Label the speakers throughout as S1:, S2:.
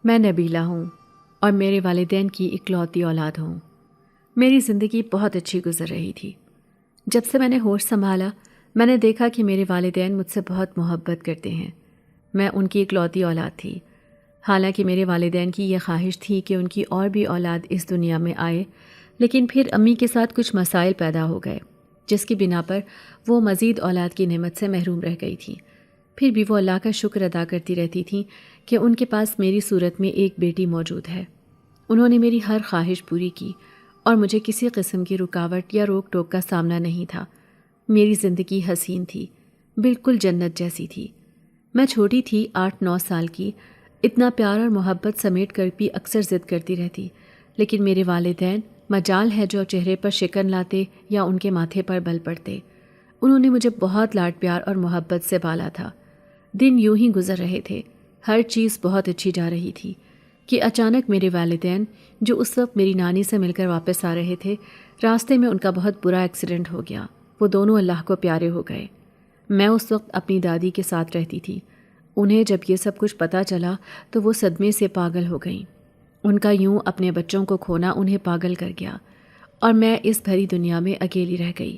S1: میں نبیلہ ہوں اور میرے والدین کی اکلوتی اولاد ہوں۔ میری زندگی بہت اچھی گزر رہی تھی۔ جب سے میں نے ہوش سنبھالا میں نے دیکھا کہ میرے والدین مجھ سے بہت محبت کرتے ہیں۔ میں ان کی اکلوتی اولاد تھی۔ حالانکہ میرے والدین کی یہ خواہش تھی کہ ان کی اور بھی اولاد اس دنیا میں آئے، لیکن پھر امی کے ساتھ کچھ مسائل پیدا ہو گئے جس کی بنا پر وہ مزید اولاد کی نعمت سے محروم رہ گئی تھیں۔ پھر بھی وہ اللہ کا شکر ادا کرتی رہتی تھیں کہ ان کے پاس میری صورت میں ایک بیٹی موجود ہے۔ انہوں نے میری ہر خواہش پوری کی اور مجھے کسی قسم کی رکاوٹ یا روک ٹوک کا سامنا نہیں تھا۔ میری زندگی حسین تھی، بالکل جنت جیسی تھی۔ میں چھوٹی تھی، 8-9 سال کی، اتنا پیار اور محبت سمیٹ کر بھی اکثر ضد کرتی رہتی، لیکن میرے والدین مجال ہے جو چہرے پر شکن لاتے یا ان کے ماتھے پر بل پڑتے۔ انہوں نے مجھے بہت لاڈ پیار اور محبت سے پالا تھا۔ دن یوں ہی گزر رہے تھے، ہر چیز بہت اچھی جا رہی تھی کہ اچانک میرے والدین جو اس وقت میری نانی سے مل کر واپس آ رہے تھے، راستے میں ان کا بہت برا ایکسیڈنٹ ہو گیا۔ وہ دونوں اللہ کو پیارے ہو گئے۔ میں اس وقت اپنی دادی کے ساتھ رہتی تھی۔ انہیں جب یہ سب کچھ پتہ چلا تو وہ صدمے سے پاگل ہو گئیں۔ ان کا یوں اپنے بچوں کو کھونا انہیں پاگل کر گیا اور میں اس بھری دنیا میں اکیلی رہ گئی۔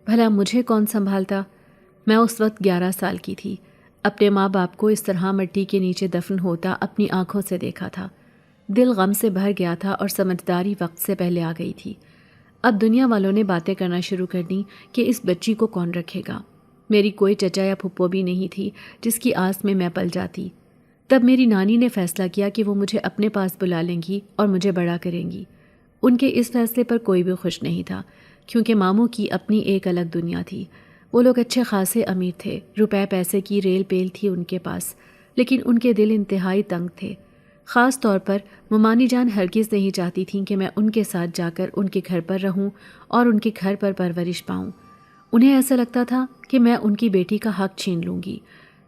S1: بھلا مجھے کون سنبھالتا؟ میں اس وقت 11 سال کی تھی۔ اپنے ماں باپ کو اس طرح مٹی کے نیچے دفن ہوتا اپنی آنکھوں سے دیکھا تھا۔ دل غم سے بھر گیا تھا اور سمجھداری وقت سے پہلے آ گئی تھی۔ اب دنیا والوں نے باتیں کرنا شروع کر دیں کہ اس بچی کو کون رکھے گا۔ میری کوئی چچا یا پھپھو بھی نہیں تھی جس کی آس میں پل جاتی۔ تب میری نانی نے فیصلہ کیا کہ وہ مجھے اپنے پاس بلا لیں گی اور مجھے بڑا کریں گی۔ ان کے اس فیصلے پر کوئی بھی خوش نہیں تھا، کیونکہ ماموں کی اپنی ایک الگ دنیا تھی۔ وہ لوگ اچھے خاصے امیر تھے، روپے پیسے کی ریل پیل تھی ان کے پاس، لیکن ان کے دل انتہائی تنگ تھے۔ خاص طور پر ممانی جان ہرگز نہیں چاہتی تھیں کہ میں ان کے ساتھ جا کر ان کے گھر پر رہوں اور ان کے گھر پر پرورش پاؤں۔ انہیں ایسا لگتا تھا کہ میں ان کی بیٹی کا حق چھین لوں گی،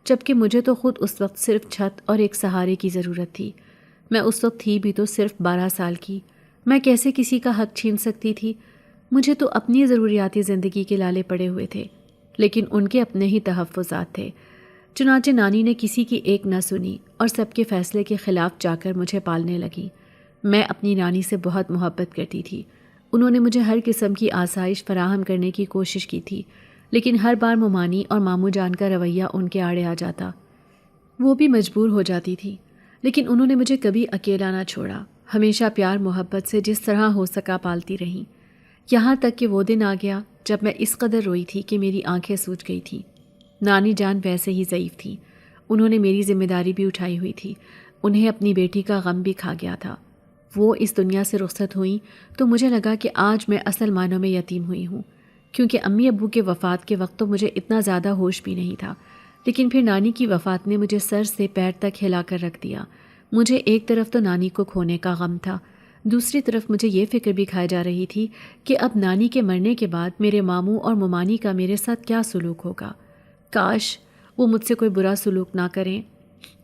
S1: جبکہ مجھے تو خود اس وقت صرف چھت اور ایک سہارے کی ضرورت تھی۔ میں اس وقت تھی بھی تو صرف 12 سال کی۔ میں کیسے کسی کا حق چھین سکتی تھی؟ مجھے تو اپنی ضروریاتی زندگی کے لالے پڑے ہوئے تھے، لیکن ان کے اپنے ہی تحفظات تھے۔ چنانچہ نانی نے کسی کی ایک نہ سنی اور سب کے فیصلے کے خلاف جا کر مجھے پالنے لگی۔ میں اپنی نانی سے بہت محبت کرتی تھی۔ انہوں نے مجھے ہر قسم کی آسائش فراہم کرنے کی کوشش کی تھی، لیکن ہر بار ممانی اور ماموں جان کا رویہ ان کے آڑے آ جاتا۔ وہ بھی مجبور ہو جاتی تھی، لیکن انہوں نے مجھے کبھی اکیلا نہ چھوڑا۔ ہمیشہ پیار محبت سے جس طرح ہو سکا پالتی رہیں، یہاں تک کہ وہ دن آ گیا جب میں اس قدر روئی تھی کہ میری آنکھیں سوج گئی تھیں۔ نانی جان ویسے ہی ضعیف تھی، انہوں نے میری ذمہ داری بھی اٹھائی ہوئی تھی۔ انہیں اپنی بیٹی کا غم بھی کھا گیا تھا۔ وہ اس دنیا سے رخصت ہوئیں تو مجھے لگا کہ آج میں اصل معنوں میں یتیم ہوئی ہوں، کیونکہ امی ابو کے وفات کے وقت تو مجھے اتنا زیادہ ہوش بھی نہیں تھا، لیکن پھر نانی کی وفات نے مجھے سر سے پیر تک ہلا کر رکھ دیا۔ مجھے ایک طرف تو نانی کو کھونے کا غم تھا، دوسری طرف مجھے یہ فکر بھی کھائی جا رہی تھی کہ اب نانی کے مرنے کے بعد میرے ماموں اور ممانی کا میرے ساتھ کیا سلوک ہوگا۔ کاش وہ مجھ سے کوئی برا سلوک نہ کریں،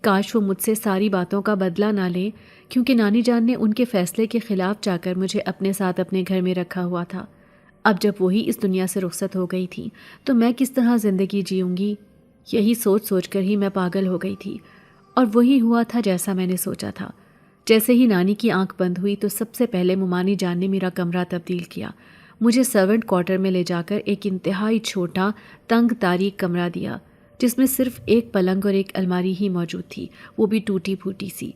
S1: کاش وہ مجھ سے ساری باتوں کا بدلہ نہ لیں، کیونکہ نانی جان نے ان کے فیصلے کے خلاف جا کر مجھے اپنے ساتھ اپنے گھر میں رکھا ہوا تھا۔ اب جب وہی اس دنیا سے رخصت ہو گئی تھی تو میں کس طرح زندگی جیوں گی؟ یہی سوچ سوچ کر ہی میں پاگل ہو گئی تھی، اور وہی ہوا تھا جیسا میں نے سوچا تھا۔ جیسے ہی نانی کی آنکھ بند ہوئی تو سب سے پہلے ممانی جان نے میرا کمرہ تبدیل کیا۔ مجھے سرونٹ کوارٹر میں لے جا کر ایک انتہائی چھوٹا تنگ تاریک کمرہ دیا، جس میں صرف ایک پلنگ اور ایک الماری ہی موجود تھی، وہ بھی ٹوٹی پھوٹی سی۔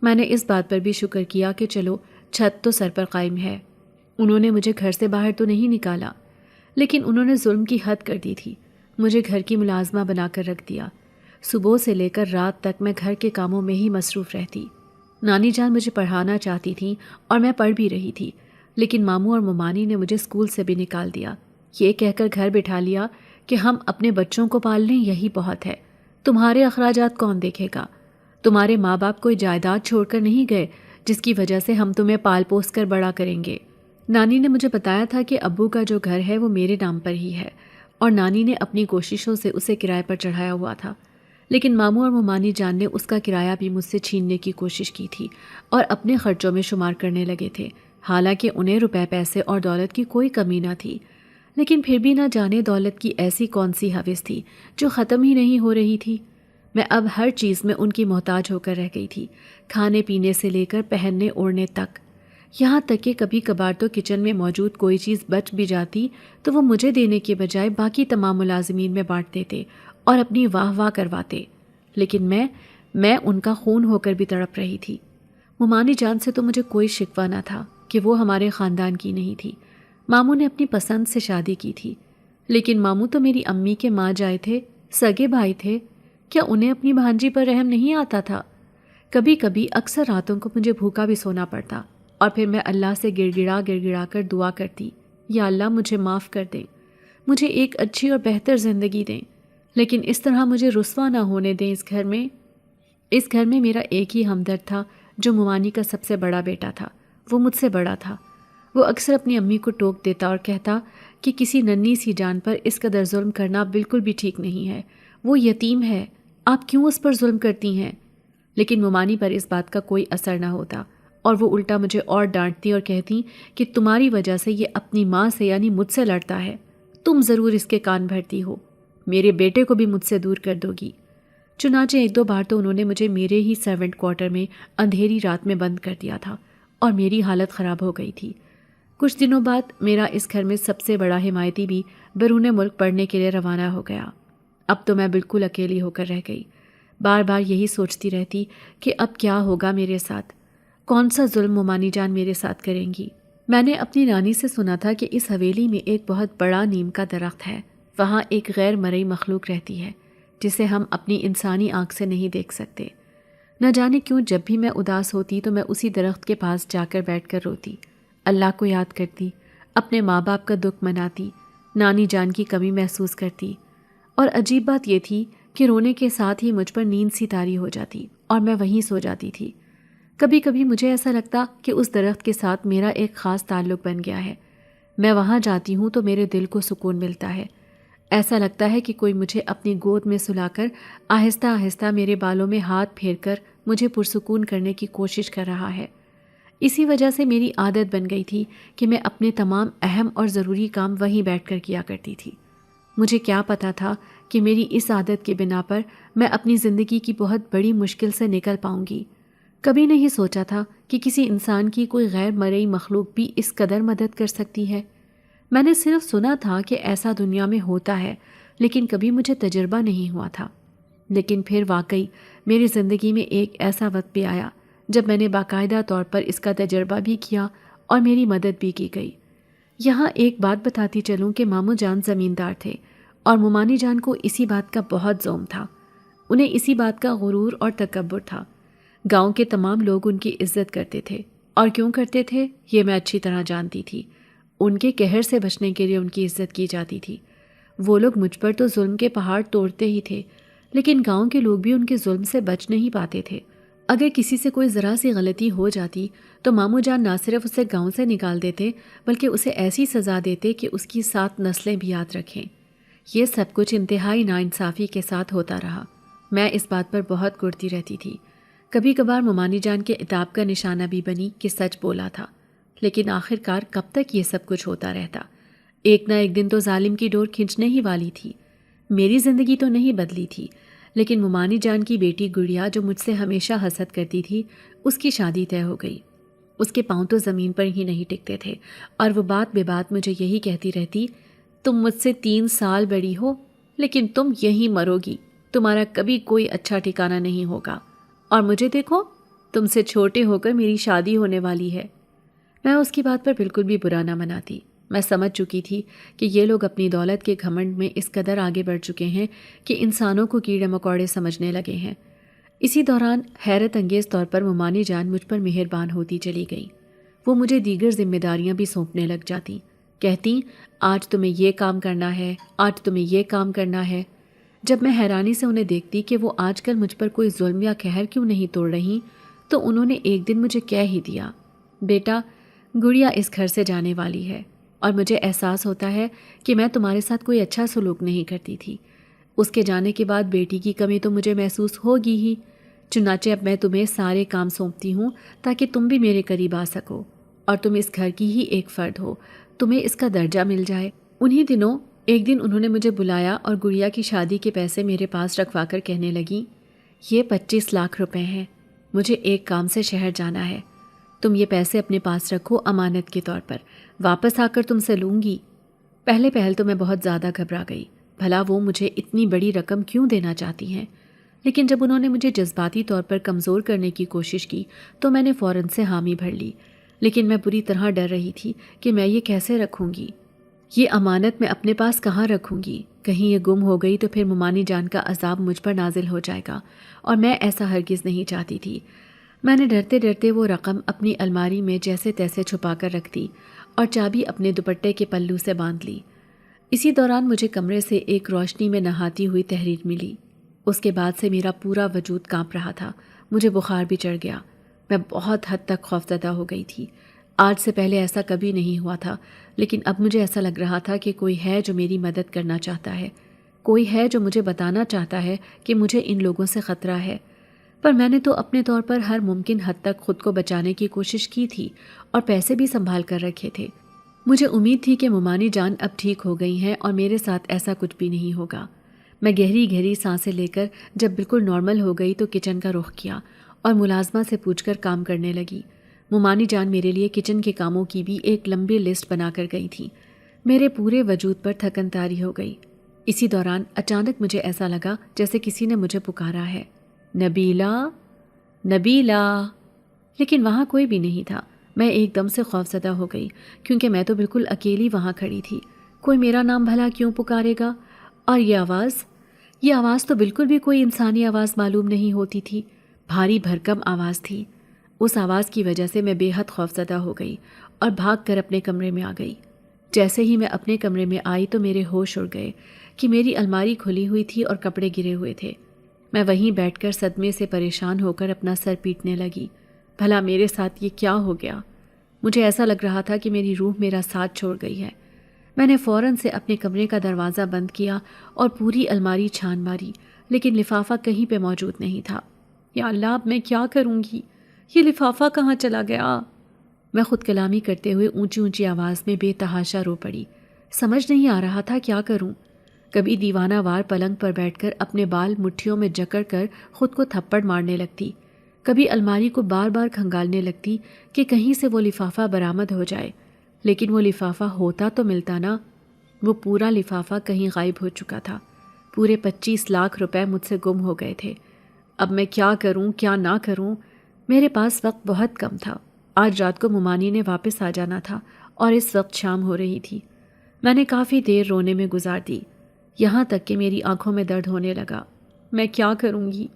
S1: میں نے اس بات پر بھی شکر کیا کہ چلو چھت تو سر پر قائم ہے۔ انہوں نے مجھے گھر سے باہر تو نہیں نکالا، لیکن انہوں نے ظلم کی حد کر دی تھی۔ مجھے گھر کی ملازمہ بنا کر رکھ دیا۔ صبح سے لے کر رات تک میں گھر کے کاموں میں ہی مصروف رہتی۔ نانی جان مجھے پڑھانا چاہتی تھیں اور میں پڑھ بھی رہی تھی، لیکن ماموں اور ممانی نے مجھے اسکول سے بھی نکال دیا، یہ کہہ کر گھر بٹھا لیا کہ ہم اپنے بچوں کو پال لیں، یہی بہت ہے، تمہارے اخراجات کون دیکھے گا؟ تمہارے ماں باپ کوئی جائیداد چھوڑ کر نہیں گئے جس کی وجہ سے ہم تمہیں پال پوس کر بڑا کریں گے۔ نانی نے مجھے بتایا تھا کہ ابو کا جو گھر ہے وہ میرے نام پر ہی ہے، اور نانی نے اپنی کوششوں سے اسے کرائے پر چڑھایا ہوا تھا، لیکن ماموں اور ممانی جان نے اس کا کرایہ بھی مجھ سے چھیننے کی کوشش کی تھی اور اپنے خرچوں میں شمار کرنے لگے تھے، حالانکہ انہیں روپے پیسے اور دولت کی کوئی کمی نہ تھی، لیکن پھر بھی نہ جانے دولت کی ایسی کون سی ہوس تھی جو ختم ہی نہیں ہو رہی تھی۔ میں اب ہر چیز میں ان کی محتاج ہو کر رہ گئی تھی، کھانے پینے سے لے کر پہننے اوڑھنے تک۔ یہاں تک کہ کبھی کبھار تو کچن میں موجود کوئی چیز بچ بھی جاتی تو وہ مجھے دینے کے بجائے باقی تمام ملازمین میں بانٹ دیتے اور اپنی واہ واہ کرواتے، لیکن میں ان کا خون ہو کر بھی تڑپ رہی تھی۔ ممانی جان سے تو مجھے کوئی شکوہ نہ تھا کہ وہ ہمارے خاندان کی نہیں تھی۔ ماموں نے اپنی پسند سے شادی کی تھی، لیکن ماموں تو میری امی کے ماں جائے تھے، سگے بھائی تھے۔ کیا انہیں اپنی بھانجی پر رحم نہیں آتا تھا؟ کبھی کبھی اکثر راتوں کو مجھے بھوکا بھی سونا پڑتا اور پھر میں اللہ سے گڑ گڑا کر دعا کرتی، یا اللہ مجھے معاف کر دیں، مجھے ایک اچھی اور بہتر زندگی دیں، لیکن اس طرح مجھے رسوا نہ ہونے دیں۔ اس گھر میں میرا ایک ہی ہمدرد تھا جو ممانی کا سب سے بڑا بیٹا تھا۔ وہ مجھ سے بڑا تھا۔ وہ اکثر اپنی امی کو ٹوک دیتا اور کہتا کہ کسی ننھی سی جان پر اس قدر ظلم کرنا بالکل بھی ٹھیک نہیں ہے، وہ یتیم ہے، آپ کیوں اس پر ظلم کرتی ہیں؟ لیکن ممانی پر اس بات کا کوئی اثر نہ ہوتا اور وہ الٹا مجھے اور ڈانٹتی اور کہتی کہ تمہاری وجہ سے یہ اپنی ماں سے یعنی مجھ سے لڑتا ہے، تم ضرور اس کے کان بھرتی ہو، میرے بیٹے کو بھی مجھ سے دور کر دو گی۔ چنانچہ ایک دو بار تو انہوں نے مجھے میرے ہی سرونٹ کوارٹر میں اندھیری رات میں بند کر دیا تھا اور میری حالت خراب ہو گئی تھی۔ کچھ دنوں بعد میرا اس گھر میں سب سے بڑا حمایتی بھی بیرون ملک پڑھنے کے لیے روانہ ہو گیا۔ اب تو میں بالکل اکیلی ہو کر رہ گئی، بار بار یہی سوچتی رہتی کہ اب کیا ہوگا میرے ساتھ، کون سا ظلم ممانی جان میرے ساتھ کریں گی۔ میں نے اپنی نانی سے سنا تھا کہ اس حویلی میں ایک بہت بڑا نیم کا درخت ہے، وہاں ایک غیر مرئی مخلوق رہتی ہے جسے ہم اپنی انسانی آنکھ سے نہیں دیکھ سکتے۔ نہ جانے کیوں جب بھی میں اداس ہوتی تو میں اسی درخت کے پاس جا کر بیٹھ کر روتی، اللہ کو یاد کرتی، اپنے ماں باپ کا دکھ مناتی، نانی جان کی کمی محسوس کرتی۔ اور عجیب بات یہ تھی کہ رونے کے ساتھ ہی مجھ پر نیند سی طاری ہو جاتی اور میں وہیں سو جاتی تھی۔ کبھی کبھی مجھے ایسا لگتا کہ اس درخت کے ساتھ میرا ایک خاص تعلق بن گیا ہے، میں وہاں جاتی ہوں تو میرے دل کو سکون ملتا ہے، ایسا لگتا ہے کہ کوئی مجھے اپنی گود میں سلا کر آہستہ آہستہ میرے بالوں میں ہاتھ پھیر کر مجھے پرسکون کرنے کی کوشش کر رہا ہے۔ اسی وجہ سے میری عادت بن گئی تھی کہ میں اپنے تمام اہم اور ضروری کام وہیں بیٹھ کر کیا کرتی تھی۔ مجھے کیا پتا تھا کہ میری اس عادت کی بنا پر میں اپنی زندگی کی بہت بڑی مشکل سے نکل پاؤں گی۔ کبھی نہیں سوچا تھا کہ کسی انسان کی کوئی غیر مرئی مخلوق بھی اس قدر مدد کر سکتی ہے۔ میں نے صرف سنا تھا کہ ایسا دنیا میں ہوتا ہے، لیکن کبھی مجھے تجربہ نہیں ہوا تھا۔ لیکن پھر واقعی میری زندگی میں ایک ایسا وقت بھی آیا جب میں نے باقاعدہ طور پر اس کا تجربہ بھی کیا اور میری مدد بھی کی گئی۔ یہاں ایک بات بتاتی چلوں کہ ماموں جان زمیندار تھے اور ممانی جان کو اسی بات کا بہت زوم تھا، انہیں اسی بات کا غرور اور تکبر تھا۔ گاؤں کے تمام لوگ ان کی عزت کرتے تھے، اور کیوں کرتے تھے یہ میں اچھی طرح جانتی تھی۔ ان کے قہر سے بچنے کے لیے ان کی عزت کی جاتی تھی۔ وہ لوگ مجھ پر تو ظلم کے پہاڑ توڑتے ہی تھے، لیکن گاؤں کے لوگ بھی ان کے ظلم سے بچ نہیں پاتے تھے۔ اگر کسی سے کوئی ذرا سی غلطی ہو جاتی تو ماموں جان نہ صرف اسے گاؤں سے نکال دیتے بلکہ اسے ایسی سزا دیتے کہ اس کی 7 نسلیں بھی یاد رکھیں۔ یہ سب کچھ انتہائی ناانصافی کے ساتھ ہوتا رہا۔ میں اس بات پر بہت گڑتی رہتی تھی، کبھی کبھار ممانی جان کے عتاب کا نشانہ بھی بنی کہ سچ بولا تھا، لیکن آخر کار کب تک یہ سب کچھ ہوتا رہتا؟ ایک نہ ایک دن تو ظالم کی ڈور کھنچنے ہی والی تھی۔ میری زندگی تو نہیں بدلی تھی، لیکن ممانی جان کی بیٹی گڑیا جو مجھ سے ہمیشہ حسد کرتی تھی، اس کی شادی طے ہو گئی۔ اس کے پاؤں تو زمین پر ہی نہیں ٹکتے تھے اور وہ بات بے بات مجھے یہی کہتی رہتی، تم مجھ سے 3 سال بڑی ہو لیکن تم یہیں مرو گی، تمہارا کبھی کوئی اچھا ٹھکانہ نہیں ہوگا، اور مجھے دیکھو تم سے چھوٹے ہو کر میری شادی ہونے والی ہے۔ میں اس کی بات پر بالکل بھی برا نہ مناتی۔ میں سمجھ چکی تھی کہ یہ لوگ اپنی دولت کے گھمنڈ میں اس قدر آگے بڑھ چکے ہیں کہ انسانوں کو کیڑے مکوڑے سمجھنے لگے ہیں۔ اسی دوران حیرت انگیز طور پر ممانی جان مجھ پر مہربان ہوتی چلی گئی۔ وہ مجھے دیگر ذمہ داریاں بھی سونپنے لگ جاتی، کہتی آج تمہیں یہ کام کرنا ہے، آج تمہیں یہ کام کرنا ہے۔ جب میں حیرانی سے انہیں دیکھتی کہ وہ آج کل مجھ پر کوئی ظلم یا قہر کیوں نہیں توڑ رہی، تو انہوں نے ایک دن مجھے کہہ ہی دیا، بیٹا گڑیا اس گھر سے جانے والی ہے، اور مجھے احساس ہوتا ہے کہ میں تمہارے ساتھ کوئی اچھا سلوک نہیں کرتی تھی۔ اس کے جانے کے بعد بیٹی کی کمی تو مجھے محسوس ہوگی ہی، چنانچہ اب میں تمہیں سارے کام سونپتی ہوں تاکہ تم بھی میرے قریب آ سکو، اور تم اس گھر کی ہی ایک فرد ہو، تمہیں اس کا درجہ مل جائے۔ انہی دنوں ایک دن انہوں نے مجھے بلایا اور گڑیا کی شادی کے پیسے میرے پاس رکھوا کر کہنے لگی، یہ 25 لاکھ روپے ہیں، مجھے ایک کام سے شہر جانا ہے، تم یہ پیسے اپنے پاس رکھو امانت کے طور پر، واپس آ کر تم سے لوں گی۔ پہلے تو میں بہت زیادہ گھبرا گئی، بھلا وہ مجھے اتنی بڑی رقم کیوں دینا چاہتی ہیں؟ لیکن جب انہوں نے مجھے جذباتی طور پر کمزور کرنے کی کوشش کی تو میں نے فوراً سے حامی بھر لی، لیکن میں بری طرح ڈر رہی تھی کہ میں یہ کیسے رکھوں گی، یہ امانت میں اپنے پاس کہاں رکھوں گی؟ کہیں یہ گم ہو گئی تو پھر ممانی جان کا عذاب مجھ پر نازل ہو جائے گا، اور میں ایسا ہرگز نہیں چاہتی تھی۔ میں نے ڈرتے ڈرتے وہ رقم اپنی الماری میں جیسے تیسے چھپا کر رکھ دی اور چابی اپنے دوپٹے کے پلو سے باندھ لی۔ اسی دوران مجھے کمرے سے ایک روشنی میں نہاتی ہوئی تحریر ملی۔ اس کے بعد سے میرا پورا وجود کانپ رہا تھا، مجھے بخار بھی چڑھ گیا، میں بہت حد تک خوفزدہ ہو گئی تھی۔ آج سے پہلے ایسا کبھی نہیں ہوا تھا، لیکن اب مجھے ایسا لگ رہا تھا کہ کوئی ہے جو میری مدد کرنا چاہتا ہے، کوئی ہے جو مجھے بتانا چاہتا ہے کہ مجھے ان لوگوں سے خطرہ ہے۔ پر میں نے تو اپنے طور پر ہر ممکن حد تک خود کو بچانے کی کوشش کی تھی اور پیسے بھی سنبھال کر رکھے تھے۔ مجھے امید تھی کہ ممانی جان اب ٹھیک ہو گئی ہیں اور میرے ساتھ ایسا کچھ بھی نہیں ہوگا۔ میں گہری گہری سانسیں لے کر جب بالکل نارمل ہو گئی تو کچن کا رخ کیا اور ملازمہ سے پوچھ کر کام کرنے لگی۔ ممانی جان میرے لیے کچن کے کاموں کی بھی ایک لمبی لسٹ بنا کر گئی تھی۔ میرے پورے وجود پر تھکن طاری ہو گئی۔ اسی دوران اچانک مجھے ایسا لگا جیسے کسی نے مجھے پکارا ہے، نبیلہ، نبیلہ، لیکن وہاں کوئی بھی نہیں تھا۔ میں ایک دم سے خوفزدہ ہو گئی کیونکہ میں تو بالکل اکیلی وہاں کھڑی تھی۔ کوئی میرا نام بھلا کیوں پکارے گا؟ اور یہ آواز تو بالکل بھی کوئی انسانی آواز معلوم نہیں ہوتی تھی، بھاری بھرکم آواز تھی۔ اس آواز کی وجہ سے میں بے حد خوفزدہ ہو گئی اور بھاگ کر اپنے کمرے میں آ گئی۔ جیسے ہی میں اپنے کمرے میں آئی تو میرے ہوش اڑ گئے کہ میری الماری کھلی ہوئی تھی اور کپڑے گرے ہوئے تھے۔ میں وہیں بیٹھ کر صدمے سے پریشان ہو کر اپنا سر پیٹنے لگی۔ بھلا میرے ساتھ یہ کیا ہو گیا؟ مجھے ایسا لگ رہا تھا کہ میری روح میرا ساتھ چھوڑ گئی ہے۔ میں نے فوراً سے اپنے کمرے کا دروازہ بند کیا اور پوری الماری چھان ماری، لیکن لفافہ کہیں پہ موجود نہیں تھا۔ یا اللہ، اب میں کیا کروں گی؟ یہ لفافہ کہاں چلا گیا؟ میں خود کلامی کرتے ہوئے اونچی اونچی آواز میں بے تحاشا رو پڑی۔ سمجھ نہیں آ رہا تھا کیا کروں۔ کبھی دیوانہ وار پلنگ پر بیٹھ کر اپنے بال مٹھیوں میں جکڑ کر خود کو تھپڑ مارنے لگتی، کبھی الماری کو بار بار کھنگالنے لگتی کہ کہیں سے وہ لفافہ برآمد ہو جائے، لیکن وہ لفافہ ہوتا تو ملتا نا۔ وہ پورا لفافہ کہیں غائب ہو چکا تھا۔ پورے 25 لاکھ روپے مجھ سے گم ہو گئے تھے۔ اب میں کیا کروں کیا نہ کروں؟ میرے پاس وقت بہت کم تھا۔ آج رات کو ممانی نے واپس آ جانا تھا اور اس وقت شام ہو رہی تھی۔ میں نے کافی دیر رونے میں گزار دی، یہاں تک کہ میری آنکھوں میں درد ہونے لگا۔ میں کیا کروں گی؟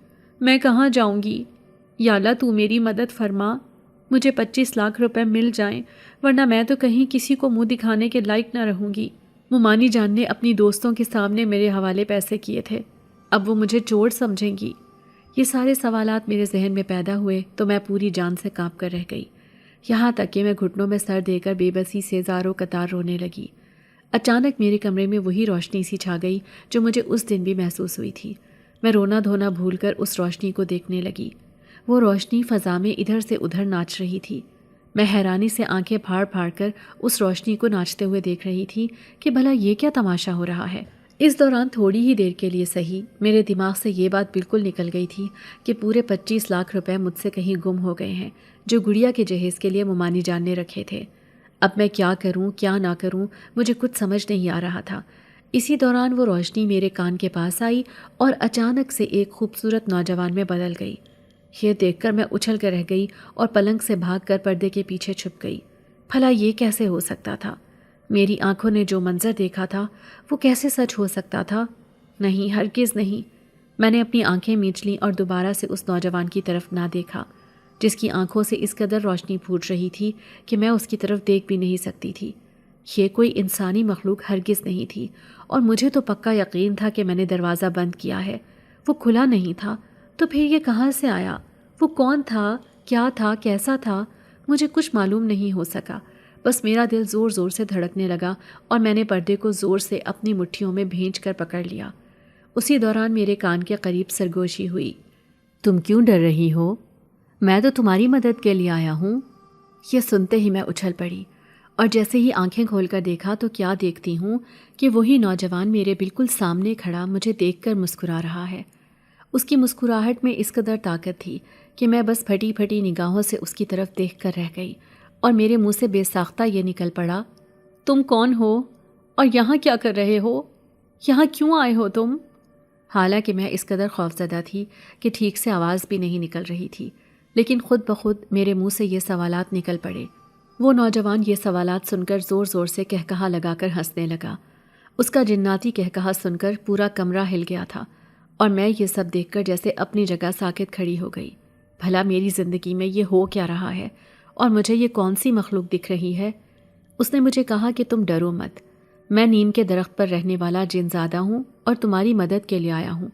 S1: میں کہاں جاؤں گی؟ یا اللہ، تو میری مدد فرما، مجھے 25 لاکھ روپے مل جائیں، ورنہ میں تو کہیں کسی کو منہ دکھانے کے لائق نہ رہوں گی۔ ممانی جان نے اپنی دوستوں کے سامنے میرے حوالے پیسے کیے تھے، اب وہ مجھے چور سمجھیں گی۔ یہ سارے سوالات میرے ذہن میں پیدا ہوئے تو میں پوری جان سے کانپ کر رہ گئی، یہاں تک کہ میں گھٹنوں میں سر دے کر بے بسی سے زاروں قطار رونے لگی۔ اچانک میرے کمرے میں وہی روشنی سی چھا گئی جو مجھے اس دن بھی محسوس ہوئی تھی۔ میں رونا دھونا بھول کر اس روشنی کو دیکھنے لگی۔ وہ روشنی فضا میں ادھر سے ادھر ناچ رہی تھی۔ میں حیرانی سے آنکھیں پھاڑ پھاڑ کر اس روشنی کو ناچتے ہوئے دیکھ رہی تھی کہ بھلا یہ کیا تماشا ہو رہا ہے۔ اس دوران تھوڑی ہی دیر کے لیے صحیح میرے دماغ سے یہ بات بالکل نکل گئی تھی کہ پورے 25 لاکھ روپے مجھ سے کہیں گم ہو گئے ہیں جو گڑیا کے جہیز کے لیے ممانی جان نے رکھے تھے۔ اب میں کیا کروں کیا نہ کروں، مجھے کچھ سمجھ نہیں آ رہا تھا۔ اسی دوران وہ روشنی میرے کان کے پاس آئی اور اچانک سے ایک خوبصورت نوجوان میں بدل گئی۔ یہ دیکھ کر میں اچھل کر رہ گئی اور پلنگ سے بھاگ کر پردے کے پیچھے چھپ گئی۔ بھلا یہ کیسے ہو سکتا تھا؟ میری آنکھوں نے جو منظر دیکھا تھا وہ کیسے سچ ہو سکتا تھا؟ نہیں، ہرگز نہیں۔ میں نے اپنی آنکھیں میچ لیں اور دوبارہ سے اس نوجوان کی طرف نہ دیکھا جس کی آنکھوں سے اس قدر روشنی پھوٹ رہی تھی کہ میں اس کی طرف دیکھ بھی نہیں سکتی تھی۔ یہ کوئی انسانی مخلوق ہرگز نہیں تھی، اور مجھے تو پکا یقین تھا کہ میں نے دروازہ بند کیا ہے، وہ کھلا نہیں تھا۔ تو پھر یہ کہاں سے آیا؟ وہ کون تھا؟ کیا تھا؟ کیسا تھا؟ مجھے کچھ معلوم نہیں ہو سکا۔ بس میرا دل زور زور سے دھڑکنے لگا اور میں نے پردے کو زور سے اپنی مٹھیوں میں بھینچ کر پکڑ لیا۔ اسی دوران میرے کان کے قریب سرگوشی ہوئی، تم کیوں ڈر رہی ہو؟ میں تو تمہاری مدد کے لیے آیا ہوں۔ یہ سنتے ہی میں اچھل پڑی اور جیسے ہی آنکھیں کھول کر دیکھا تو کیا دیکھتی ہوں کہ وہی نوجوان میرے بالکل سامنے کھڑا مجھے دیکھ کر مسکرا رہا ہے۔ اس کی مسکراہٹ میں اس قدر طاقت تھی کہ میں بس پھٹی پھٹی نگاہوں سے اس کی طرف دیکھ کر رہ گئی اور میرے منہ سے بے ساختہ یہ نکل پڑا، تم کون ہو اور یہاں کیا کر رہے ہو؟ یہاں کیوں آئے ہو تم؟ حالانکہ میں اس قدر خوفزدہ تھی کہ ٹھیک سے آواز بھی نہیں نکل رہی تھی، لیکن خود بخود میرے منہ سے یہ سوالات نکل پڑے۔ وہ نوجوان یہ سوالات سن کر زور زور سے کہکہا لگا کر ہنسنے لگا۔ اس کا جناتی کہکہا سن کر پورا کمرہ ہل گیا تھا اور میں یہ سب دیکھ کر جیسے اپنی جگہ ساکت کھڑی ہو گئی۔ بھلا میری زندگی میں یہ ہو کیا رہا ہے اور مجھے یہ کون سی مخلوق دکھ رہی ہے؟ اس نے مجھے کہا کہ تم ڈرو مت، میں نیم کے درخت پر رہنے والا جن زادہ ہوں اور تمہاری مدد کے لیے آیا ہوں۔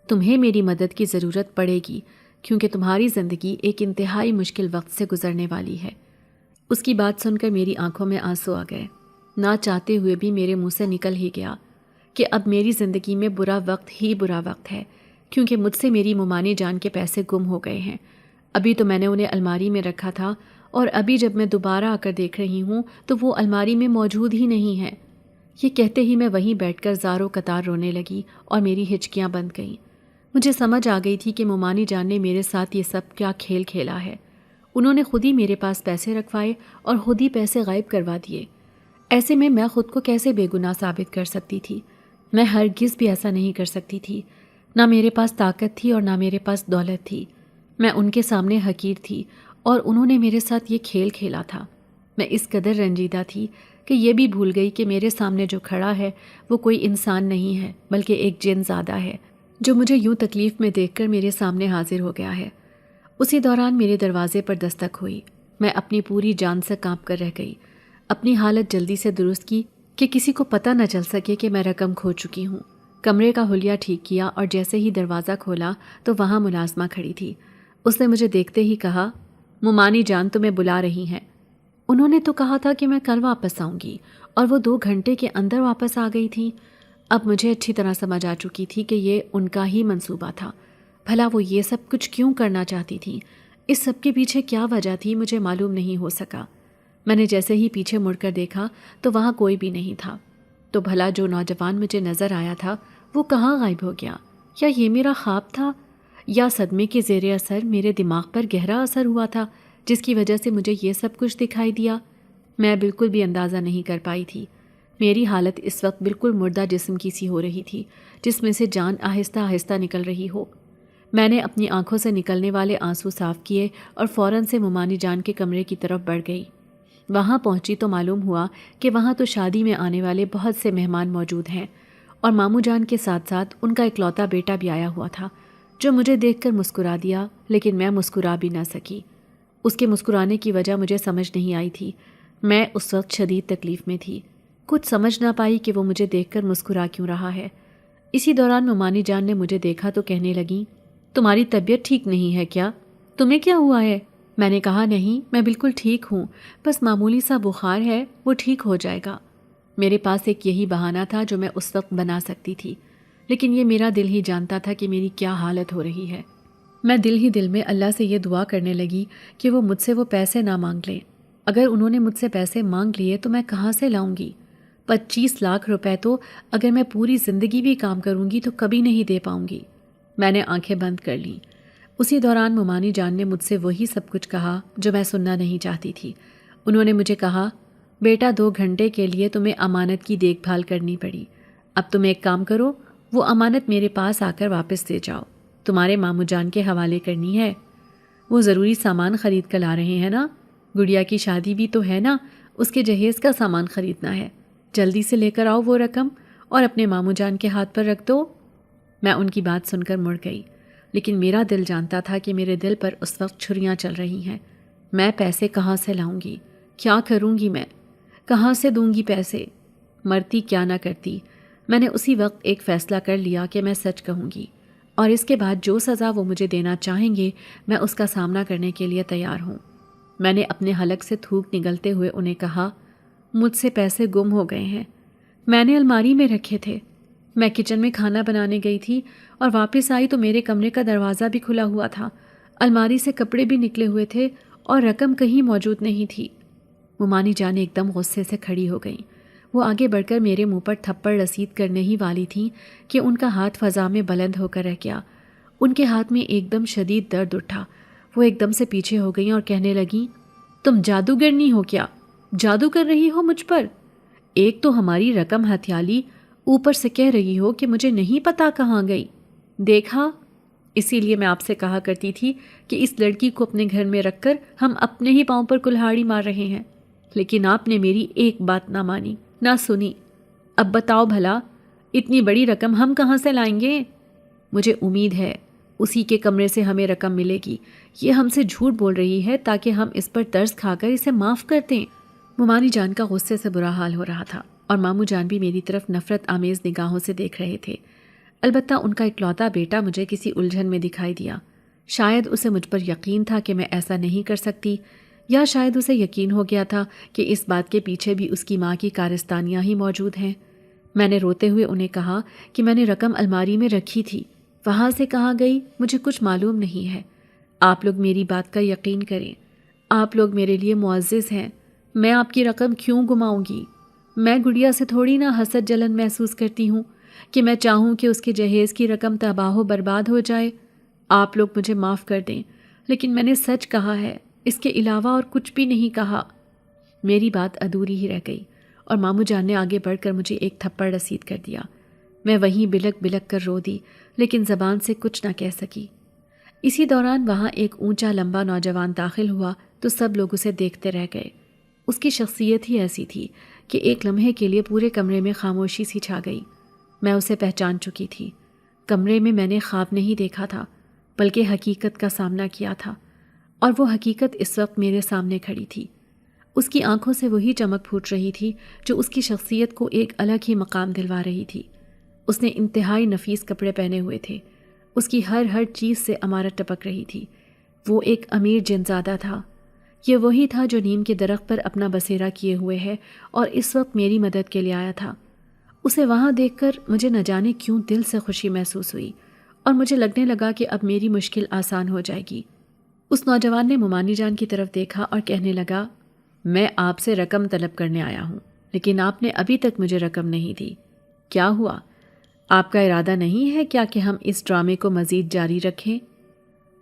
S1: تمہیں میری مدد کی ضرورت پڑے گی کیونکہ تمہاری زندگی ایک انتہائی مشکل وقت سے گزرنے والی ہے۔ اس کی بات سن کر میری آنکھوں میں آنسو آ گئے۔ نہ چاہتے ہوئے بھی میرے منہ سے نکل ہی گیا کہ اب میری زندگی میں برا وقت ہی برا وقت ہے، کیونکہ مجھ سے میری ممانی جان کے پیسے گم ہو گئے ہیں۔ ابھی تو میں نے انہیں الماری میں رکھا تھا اور ابھی جب میں دوبارہ آ کر دیکھ رہی ہوں تو وہ الماری میں موجود ہی نہیں ہے۔ یہ کہتے ہی میں وہیں بیٹھ کر زاروں قطار رونے لگی اور میری ہچکیاں بند گئیں۔ مجھے سمجھ آ گئی تھی کہ ممانی جان نے میرے ساتھ یہ سب کیا کھیل کھیلا ہے۔ انہوں نے خود ہی میرے پاس پیسے رکھوائے اور خود ہی پیسے غائب کروا دیے۔ ایسے میں خود کو کیسے بے گناہ ثابت کر سکتی تھی؟ میں ہرگز بھی ایسا نہیں کر سکتی تھی۔ نہ میرے پاس طاقت تھی اور نہ میرے پاس دولت تھی۔ میں ان کے سامنے حقیر تھی اور انہوں نے میرے ساتھ یہ کھیل کھیلا تھا۔ میں اس قدر رنجیدہ تھی کہ یہ بھی بھول گئی کہ میرے سامنے جو کھڑا ہے وہ کوئی انسان نہیں ہے بلکہ ایک جن زادہ ہے جو مجھے یوں تکلیف میں دیکھ کر میرے سامنے حاضر ہو گیا ہے۔ اسی دوران میرے دروازے پر دستک ہوئی۔ میں اپنی پوری جان سے کانپ کر رہ گئی۔ اپنی حالت جلدی سے درست کی کہ کسی کو پتہ نہ چل سکے کہ میں رقم کھو چکی ہوں۔ کمرے کا حلیہ ٹھیک کیا اور جیسے ہی دروازہ کھولا تو وہاں ملازمہ کھڑی تھی۔ اس نے مجھے دیکھتے ہی کہا، ممانی جان تمہیں بلا رہی ہیں۔ انہوں نے تو کہا تھا کہ میں کل واپس آؤں گی اور وہ 2 گھنٹے کے اندر واپس آ گئی تھی۔ اب مجھے اچھی طرح سمجھ آ چکی تھی کہ یہ ان کا ہی منصوبہ تھا۔ بھلا وہ یہ سب کچھ کیوں کرنا چاہتی تھی؟ اس سب کے پیچھے کیا وجہ تھی مجھے معلوم نہیں ہو سکا۔ میں نے جیسے ہی پیچھے مڑ کر دیکھا تو وہاں کوئی بھی نہیں تھا۔ تو بھلا جو نوجوان مجھے نظر آیا تھا وہ کہاں غائب ہو گیا؟ یا یہ میرا خواب تھا؟ یا صدمے کے زیر اثر میرے دماغ پر گہرا اثر ہوا تھا جس کی وجہ سے مجھے یہ سب کچھ دکھائی دیا؟ میں بالکل بھی اندازہ نہیں کر پائی تھی۔ میری حالت اس وقت بالکل مردہ جسم کی سی ہو رہی تھی جس میں سے جان آہستہ آہستہ نکل رہی ہو۔ میں نے اپنی آنکھوں سے نکلنے والے آنسو صاف کیے اور فوراً سے ممانی جان کے کمرے کی طرف بڑھ گئی۔ وہاں پہنچی تو معلوم ہوا کہ وہاں تو شادی میں آنے والے بہت سے مہمان موجود ہیں اور ماموں جان کے ساتھ ساتھ ان کا اکلوتا بیٹا بھی آیا ہوا تھا جو مجھے دیکھ کر مسکرا دیا، لیکن میں مسکرا بھی نہ سکی۔ اس کے مسکرانے کی وجہ مجھے سمجھ نہیں آئی تھی۔ میں اس وقت شدید تکلیف میں تھی، کچھ سمجھ نہ پائی کہ وہ مجھے دیکھ کر مسکرا کیوں رہا ہے۔ اسی دوران ممانی جان نے مجھے دیکھا تو کہنے لگی، تمہاری طبیعت ٹھیک نہیں ہے کیا؟ تمہیں کیا ہوا ہے؟ میں نے کہا، نہیں، میں بالکل ٹھیک ہوں، بس معمولی سا بخار ہے، وہ ٹھیک ہو جائے گا۔ میرے پاس ایک یہی بہانہ تھا جو میں اس وقت بنا سکتی تھی، لیکن یہ میرا دل ہی جانتا تھا کہ میری کیا حالت ہو رہی ہے۔ میں دل ہی دل میں اللہ سے یہ دعا کرنے لگی کہ وہ مجھ سے وہ پیسے نہ مانگ لیں۔ اگر انہوں نے مجھ سے پیسے مانگ لیے تو میں کہاں سے لاؤں گی؟ 25 لاکھ روپے تو اگر میں پوری زندگی بھی کام کروں گی تو کبھی نہیں دے پاؤں گی۔ میں نے آنکھیں بند کر لیں۔ اسی دوران ممانی جان نے مجھ سے وہی سب کچھ کہا جو میں سننا نہیں چاہتی تھی۔ انہوں نے مجھے کہا، بیٹا 2 گھنٹے کے لیے تمہیں امانت کی دیکھ بھال کرنی پڑی، اب تم ایک کام کرو، وہ امانت میرے پاس آ کر واپس دے جاؤ، تمہارے ماموں جان کے حوالے کرنی ہے۔ وہ ضروری سامان خرید کر لا رہے ہیں نا، گڑیا کی شادی بھی تو ہے نا، اس کے جہیز کا سامان خریدنا ہے، جلدی سے لے کر آؤ وہ رقم اور اپنے ماموں جان کے ہاتھ پر رکھ دو۔ میں ان کی بات سن کر مڑ گئی، لیکن میرا دل جانتا تھا کہ میرے دل پر اس وقت چھریاں چل رہی ہیں۔ میں پیسے کہاں سے لاؤں گی؟ کیا کروں گی؟ میں کہاں سے دوں گی پیسے؟ مرتی کیا نہ کرتی۔ میں نے اسی وقت ایک فیصلہ کر لیا کہ میں سچ کہوں گی اور اس کے بعد جو سزا وہ مجھے دینا چاہیں گے میں اس کا سامنا کرنے کے لیے تیار ہوں۔ میں نے اپنے حلق سے تھوک نگلتے ہوئے انہیں کہا، مجھ سے پیسے گم ہو گئے ہیں، میں نے الماری میں رکھے تھے۔ میں کچن میں کھانا بنانے گئی تھی اور واپس آئی تو میرے کمرے کا دروازہ بھی کھلا ہوا تھا، الماری سے کپڑے بھی نکلے ہوئے تھے اور رقم کہیں موجود نہیں تھی۔ ممانی جان ایک دم غصے سے کھڑی ہو گئیں۔ وہ آگے بڑھ کر میرے منہ پر تھپڑ رسید کرنے ہی والی تھیں کہ ان کا ہاتھ فضا میں بلند ہو کر رہ گیا۔ ان کے ہاتھ میں ایک دم شدید درد اٹھا۔ وہ ایک دم سے پیچھے ہو گئیں اور کہنے لگیں، تم جادوگرنی ہو کیا؟ جادو کر رہی ہو مجھ پر؟ ایک تو ہماری رقم ہتھیالی، اوپر سے کہہ رہی ہو کہ مجھے نہیں پتا کہاں گئی۔ دیکھا، اسی لیے میں آپ سے کہا کرتی تھی کہ اس لڑکی کو اپنے گھر میں رکھ کر ہم اپنے ہی پاؤں پر کلہاڑی مار رہے ہیں، لیکن آپ نے میری ایک بات نہ مانی، نہ سنی۔ اب بتاؤ بھلا، اتنی بڑی رقم ہم کہاں سے لائیں گے؟ مجھے امید ہے اسی کے کمرے سے ہمیں رقم ملے گی۔ یہ ہم سے جھوٹ بول رہی ہے تاکہ ہم اس پر ترس کھا کر اسے معاف کر دیں۔ ممانی جان کا غصے سے برا حال ہو رہا تھا اور ماموں جان بھی میری طرف نفرت آمیز نگاہوں سے دیکھ رہے تھے۔ البتہ ان کا اکلوتا بیٹا مجھے کسی الجھن میں دکھائی دیا۔ شاید اسے مجھ پر یقین تھا کہ میں ایسا نہیں کر سکتی، یا شاید اسے یقین ہو گیا تھا کہ اس بات کے پیچھے بھی اس کی ماں کی کارستانیاں ہی موجود ہیں۔ میں نے روتے ہوئے انہیں کہا کہ میں نے رقم الماری میں رکھی تھی، وہاں سے کہاں گئی مجھے کچھ معلوم نہیں ہے۔ آپ لوگ میری بات کا یقین کریں، آپ لوگ میرے لیے معزز ہیں، میں آپ کی رقم کیوں گماؤں گی؟ میں گڑیا سے تھوڑی نہ حسد جلن محسوس کرتی ہوں کہ میں چاہوں کہ اس کے جہیز کی رقم تباہ و برباد ہو جائے۔ آپ لوگ مجھے معاف کر دیں، لیکن میں نے سچ کہا ہے، اس کے علاوہ اور کچھ بھی نہیں کہا۔ میری بات ادھوری ہی رہ گئی اور ماموں جان نے آگے بڑھ کر مجھے ایک تھپڑ رسید کر دیا۔ میں وہیں بلک بلک کر رو دی، لیکن زبان سے کچھ نہ کہہ سکی۔ اسی دوران وہاں ایک اونچا لمبا نوجوان داخل ہوا تو سب لوگ اسے دیکھتے رہ گئے۔ اس کی شخصیت ہی ایسی تھی کہ ایک لمحے کے لیے پورے کمرے میں خاموشی سی چھا گئی۔ میں اسے پہچان چکی تھی۔ کمرے میں میں نے خواب نہیں دیکھا تھا، بلکہ حقیقت کا سامنا کیا تھا، اور وہ حقیقت اس وقت میرے سامنے کھڑی تھی۔ اس کی آنکھوں سے وہی چمک پھوٹ رہی تھی جو اس کی شخصیت کو ایک الگ ہی مقام دلوا رہی تھی۔ اس نے انتہائی نفیس کپڑے پہنے ہوئے تھے، اس کی ہر چیز سے امارت ٹپک رہی تھی۔ وہ ایک امیر جنزادہ تھا۔ یہ وہی تھا جو نیم کے درخت پر اپنا بسیرا کیے ہوئے ہے اور اس وقت میری مدد کے لیے آیا تھا۔ اسے وہاں دیکھ کر مجھے نہ جانے کیوں دل سے خوشی محسوس ہوئی اور مجھے لگنے لگا کہ اب میری مشکل آسان ہو جائے گی۔ اس نوجوان نے ممانی جان کی طرف دیکھا اور کہنے لگا، میں آپ سے رقم طلب کرنے آیا ہوں، لیکن آپ نے ابھی تک مجھے رقم نہیں دی۔ کیا ہوا؟ آپ کا ارادہ نہیں ہے کیا کہ ہم اس ڈرامے کو مزید جاری رکھیں؟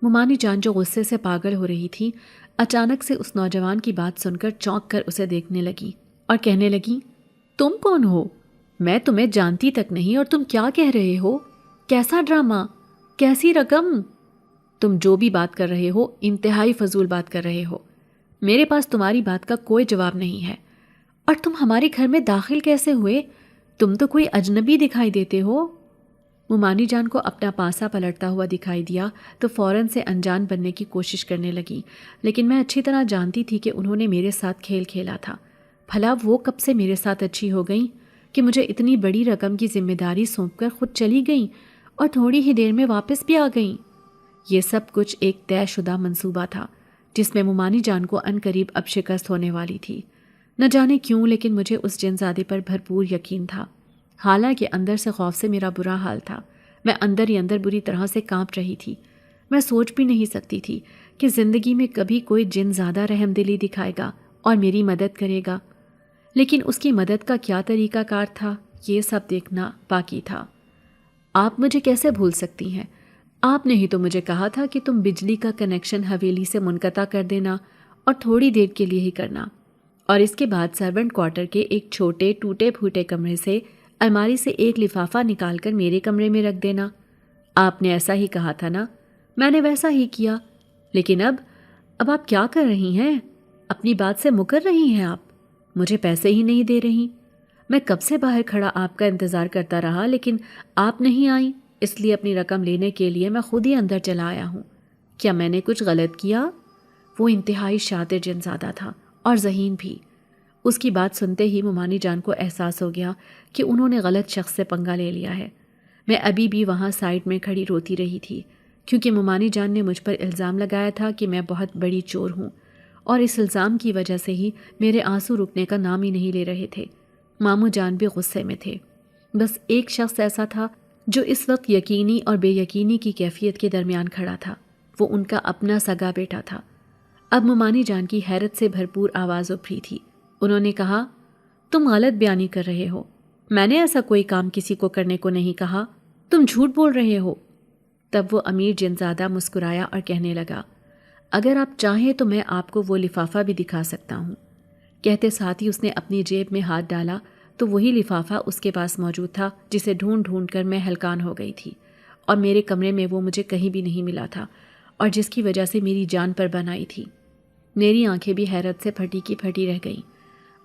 S1: ممانی جان جو غصے سے پاگل ہو رہی تھی، اچانک سے اس نوجوان کی بات سن کر چونک کر اسے دیکھنے لگی اور کہنے لگی، تم کون ہو؟ میں تمہیں جانتی تک نہیں اور تم کیا کہہ رہے ہو؟ کیسا ڈرامہ؟ کیسی رقم؟ تم جو بھی بات کر رہے ہو انتہائی فضول بات کر رہے ہو۔ میرے پاس تمہاری بات کا کوئی جواب نہیں ہے۔ اور تم ہمارے گھر میں داخل کیسے ہوئے؟ تم تو کوئی اجنبی دکھائی دیتے ہو۔ ممانی جان کو اپنا پاسا پلٹتا ہوا دکھائی دیا تو فوراً سے انجان بننے کی کوشش کرنے لگی، لیکن میں اچھی طرح جانتی تھی کہ انہوں نے میرے ساتھ کھیل کھیلا تھا۔ بھلا وہ کب سے میرے ساتھ اچھی ہو گئیں کہ مجھے اتنی بڑی رقم کی ذمہ داری سونپ کر خود چلی گئیں اور تھوڑی ہی دیر میں واپس بھی آ گئیں۔ یہ سب کچھ ایک طے شدہ منصوبہ تھا جس میں ممانی جان کو عنقریب اب شکست ہونے والی تھی۔ نہ جانے کیوں لیکن مجھے اس جنزادے پر بھرپور یقین تھا، حالانکہ اندر سے خوف سے میرا برا حال تھا۔ میں اندر ہی اندر بری طرح سے کانپ رہی تھی۔ میں سوچ بھی نہیں سکتی تھی کہ زندگی میں کبھی کوئی جن زیادہ رحم دلی دکھائے گا اور میری مدد کرے گا، لیکن اس کی مدد کا کیا طریقہ کار تھا یہ سب دیکھنا باقی تھا۔ آپ مجھے کیسے بھول سکتی ہیں؟ آپ نے ہی تو مجھے کہا تھا کہ تم بجلی کا کنیکشن حویلی سے منقطع کر دینا اور تھوڑی دیر کے لیے ہی کرنا، اور اس کے بعد سرونٹ کوارٹر کے ایک چھوٹے ٹوٹے پھوٹے کمرے سے الماری سے ایک لفافہ نکال کر میرے کمرے میں رکھ دینا۔ آپ نے ایسا ہی کہا تھا نا؟ میں نے ویسا ہی کیا، لیکن اب آپ کیا کر رہی ہیں؟ اپنی بات سے مکر رہی ہیں آپ؟ مجھے پیسے ہی نہیں دے رہی۔ میں کب سے باہر کھڑا آپ کا انتظار کرتا رہا، لیکن آپ نہیں آئیں، اس لیے اپنی رقم لینے کے لیے میں خود ہی اندر چلا آیا ہوں۔ کیا میں نے کچھ غلط کیا؟ وہ انتہائی شاطر جنزادہ تھا اور ذہین بھی۔ اس کی بات سنتے ہی ممانی جان کو احساس ہو گیا کہ انہوں نے غلط شخص سے پنگا لے لیا ہے۔ میں ابھی بھی وہاں سائڈ میں کھڑی روتی رہی تھی، کیونکہ ممانی جان نے مجھ پر الزام لگایا تھا کہ میں بہت بڑی چور ہوں، اور اس الزام کی وجہ سے ہی میرے آنسو رکنے کا نام ہی نہیں لے رہے تھے۔ ماموں جان بھی غصے میں تھے۔ بس ایک شخص ایسا تھا جو اس وقت یقینی اور بے یقینی کی کیفیت کے درمیان کھڑا تھا، وہ ان کا اپنا سگا بیٹا تھا۔ اب ممانی جان کی حیرت سے بھرپور آواز ابھری تھی۔ انہوں نے کہا، تم غلط بیانی کر رہے ہو، میں نے ایسا کوئی کام کسی کو کرنے کو نہیں کہا، تم جھوٹ بول رہے ہو۔ تب وہ امیر جنزادہ مسکرایا اور کہنے لگا، اگر آپ چاہیں تو میں آپ کو وہ لفافہ بھی دکھا سکتا ہوں۔ کہتے ساتھ ہی اس نے اپنی جیب میں ہاتھ ڈالا تو وہی لفافہ اس کے پاس موجود تھا جسے ڈھونڈ ڈھونڈ کر میں ہلکان ہو گئی تھی، اور میرے کمرے میں وہ مجھے کہیں بھی نہیں ملا تھا، اور جس کی وجہ سے میری جان پر بن آئی تھی۔ میری آنکھیں بھی حیرت سے پھٹی کی پھٹی رہ گئیں،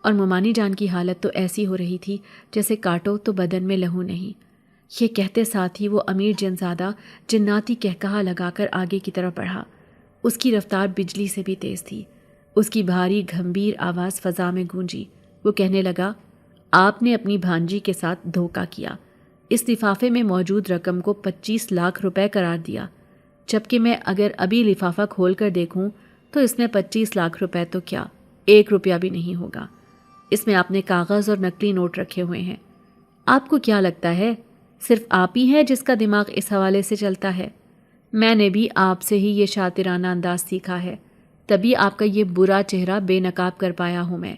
S1: اور ممانی جان کی حالت تو ایسی ہو رہی تھی جیسے کاٹو تو بدن میں لہو نہیں۔ یہ کہتے ساتھ ہی وہ امیر جنزادہ جناتی کہکہا لگا کر آگے کی طرف بڑھا۔ اس کی رفتار بجلی سے بھی تیز تھی۔ اس کی بھاری گھمبیر آواز فضا میں گونجی۔ وہ کہنے لگا، آپ نے اپنی بھانجی کے ساتھ دھوکہ کیا، اس لفافے میں موجود رقم کو 25 لاکھ روپے قرار دیا، جبکہ میں اگر ابھی لفافہ کھول کر دیکھوں تو اس میں 25 لاکھ روپے تو کیا 1 روپیہ بھی نہیں ہوگا۔ اس میں آپ نے کاغذ اور نقلی نوٹ رکھے ہوئے ہیں۔ آپ کو کیا لگتا ہے صرف آپ ہی ہے جس کا دماغ اس حوالے سے چلتا ہے؟ میں نے بھی آپ سے ہی یہ شاطرانہ انداز سیکھا ہے، تبھی آپ کا یہ برا چہرہ بے نقاب کر پایا ہوں میں۔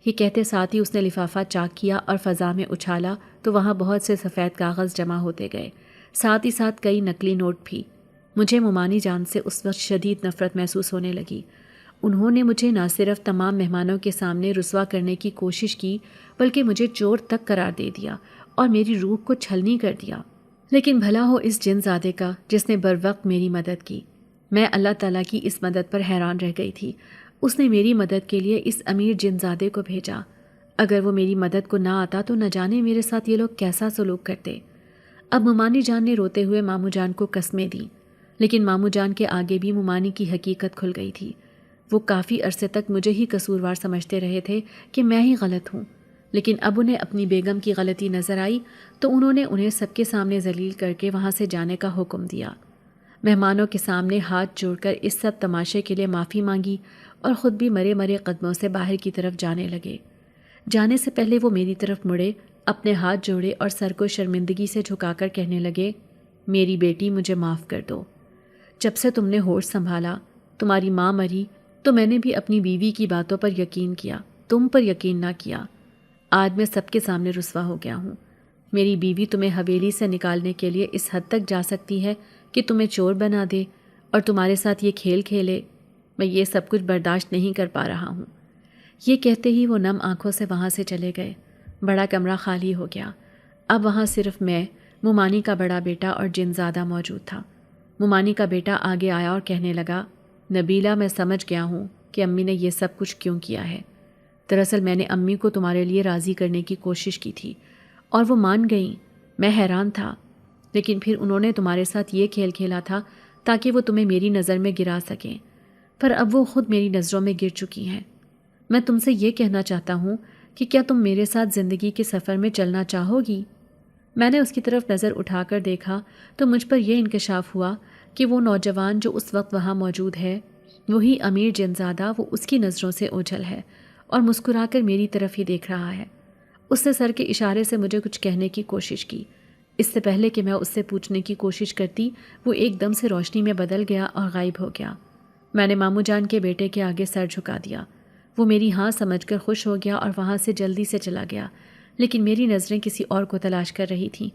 S1: یہ کہتے ساتھ ہی اس نے لفافہ چاک کیا اور فضا میں اچھالا تو وہاں بہت سے سفید کاغذ جمع ہوتے گئے، ساتھ ہی ساتھ کئی نقلی نوٹ بھی۔ مجھے ممانی جان سے اس وقت شدید نفرت محسوس ہونے لگی۔ انہوں نے مجھے نہ صرف تمام مہمانوں کے سامنے رسوا کرنے کی کوشش کی بلکہ مجھے چور تک قرار دے دیا اور میری روح کو چھلنی کر دیا۔ لیکن بھلا ہو اس جن زادے کا جس نے بروقت میری مدد کی۔ میں اللہ تعالیٰ کی اس مدد پر حیران رہ گئی تھی۔ اس نے میری مدد کے لیے اس امیر جن زادے کو بھیجا۔ اگر وہ میری مدد کو نہ آتا تو نہ جانے میرے ساتھ یہ لوگ کیسا سلوک کرتے۔ اب ممانی جان نے روتے ہوئے ماموں جان کو قسمیں دیں، لیکن ماموں جان کے آگے بھی ممانی کی حقیقت کھل گئی تھی۔ وہ کافی عرصے تک مجھے ہی قصوروار سمجھتے رہے تھے کہ میں ہی غلط ہوں، لیکن اب انہیں اپنی بیگم کی غلطی نظر آئی تو انہوں نے انہیں سب کے سامنے ذلیل کر کے وہاں سے جانے کا حکم دیا۔ مہمانوں کے سامنے ہاتھ جوڑ کر اس سب تماشے کے لیے معافی مانگی اور خود بھی مرے مرے قدموں سے باہر کی طرف جانے لگے۔ جانے سے پہلے وہ میری طرف مڑے، اپنے ہاتھ جوڑے اور سر کو شرمندگی سے جھکا کر کہنے لگے، میری بیٹی مجھے معاف کر دو۔ جب سے تم نے ہوش سنبھالا، تمہاری ماں مری تو میں نے بھی اپنی بیوی کی باتوں پر یقین کیا، تم پر یقین نہ کیا۔ آج میں سب کے سامنے رسوا ہو گیا ہوں۔ میری بیوی تمہیں حویلی سے نکالنے کے لیے اس حد تک جا سکتی ہے کہ تمہیں چور بنا دے اور تمہارے ساتھ یہ کھیل کھیلے۔ میں یہ سب کچھ برداشت نہیں کر پا رہا ہوں۔ یہ کہتے ہی وہ نم آنکھوں سے وہاں سے چلے گئے۔ بڑا کمرہ خالی ہو گیا۔ اب وہاں صرف میں، ممانی کا بڑا بیٹا اور جنزادہ موجود تھا۔ ممانی کا بیٹا آگے آیا اور کہنے لگا، نبیلہ، میں سمجھ گیا ہوں کہ امی نے یہ سب کچھ کیوں کیا ہے۔ دراصل میں نے امی کو تمہارے لیے راضی کرنے کی کوشش کی تھی اور وہ مان گئیں۔ میں حیران تھا، لیکن پھر انہوں نے تمہارے ساتھ یہ کھیل کھیلا تھا تاکہ وہ تمہیں میری نظر میں گرا سکیں، پر اب وہ خود میری نظروں میں گر چکی ہیں۔ میں تم سے یہ کہنا چاہتا ہوں کہ کیا تم میرے ساتھ زندگی کے سفر میں چلنا چاہو گی؟ میں نے اس کی طرف نظر اٹھا کر دیکھا تو مجھ پر یہ انکشاف ہوا کہ وہ نوجوان جو اس وقت وہاں موجود ہے، وہی امیر جنزادہ، وہ اس کی نظروں سے اوجھل ہے اور مسکرا کر میری طرف ہی دیکھ رہا ہے۔ اس نے سر کے اشارے سے مجھے کچھ کہنے کی کوشش کی۔ اس سے پہلے کہ میں اس سے پوچھنے کی کوشش کرتی، وہ ایک دم سے روشنی میں بدل گیا اور غائب ہو گیا۔ میں نے ماموں جان کے بیٹے کے آگے سر جھکا دیا۔ وہ میری ہاں سمجھ کر خوش ہو گیا اور وہاں سے جلدی سے چلا گیا، لیکن میری نظریں کسی اور کو تلاش کر رہی تھیں۔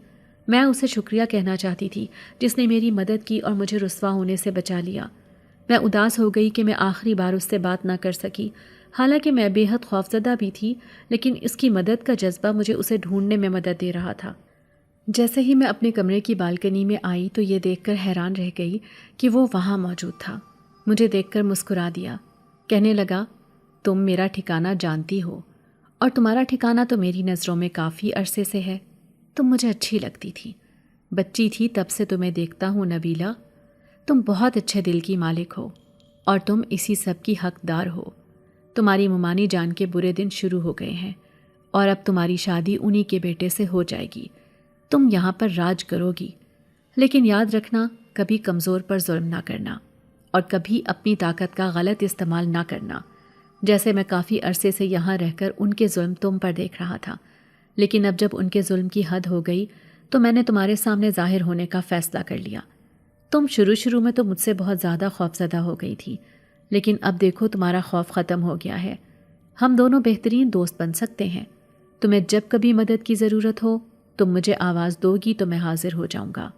S1: میں اسے شکریہ کہنا چاہتی تھی جس نے میری مدد کی اور مجھے رسوا ہونے سے بچا لیا۔ میں اداس ہو گئی کہ میں آخری بار اس سے بات نہ کر سکی۔ حالانکہ میں بے حد خوفزدہ بھی تھی، لیکن اس کی مدد کا جذبہ مجھے اسے ڈھونڈنے میں مدد دے رہا تھا۔ جیسے ہی میں اپنے کمرے کی بالکنی میں آئی تو یہ دیکھ کر حیران رہ گئی کہ وہ وہاں موجود تھا۔ مجھے دیکھ کر مسکرا دیا، کہنے لگا، تم میرا ٹھکانہ جانتی ہو اور تمہارا ٹھکانہ تو میری نظروں میں کافی عرصے سے ہے۔ تم مجھے اچھی لگتی تھی، بچی تھی تب سے تمہیں دیکھتا ہوں نبیلہ۔ تم بہت اچھے دل کی مالک ہو اور تم اسی سب کی حقدار ہو۔ تمہاری ممانی جان کے برے دن شروع ہو گئے ہیں اور اب تمہاری شادی انہی کے بیٹے سے ہو جائے گی۔ تم یہاں پر راج کرو گی، لیکن یاد رکھنا کبھی کمزور پر ظلم نہ کرنا اور کبھی اپنی طاقت کا غلط استعمال نہ کرنا۔ جیسے میں کافی عرصے سے یہاں رہ کر ان کے ظلم تم پر دیکھ رہا تھا، لیکن اب جب ان کے ظلم کی حد ہو گئی تو میں نے تمہارے سامنے ظاہر ہونے کا فیصلہ کر لیا۔ تم شروع میں تو مجھ سے بہت زیادہ خوفزدہ ہو گئی تھی، لیکن اب دیکھو تمہارا خوف ختم ہو گیا ہے۔ ہم دونوں بہترین دوست بن سکتے ہیں۔ تمہیں جب کبھی مدد کی ضرورت ہو تم مجھے آواز دو گی تو میں حاضر ہو جاؤں گا۔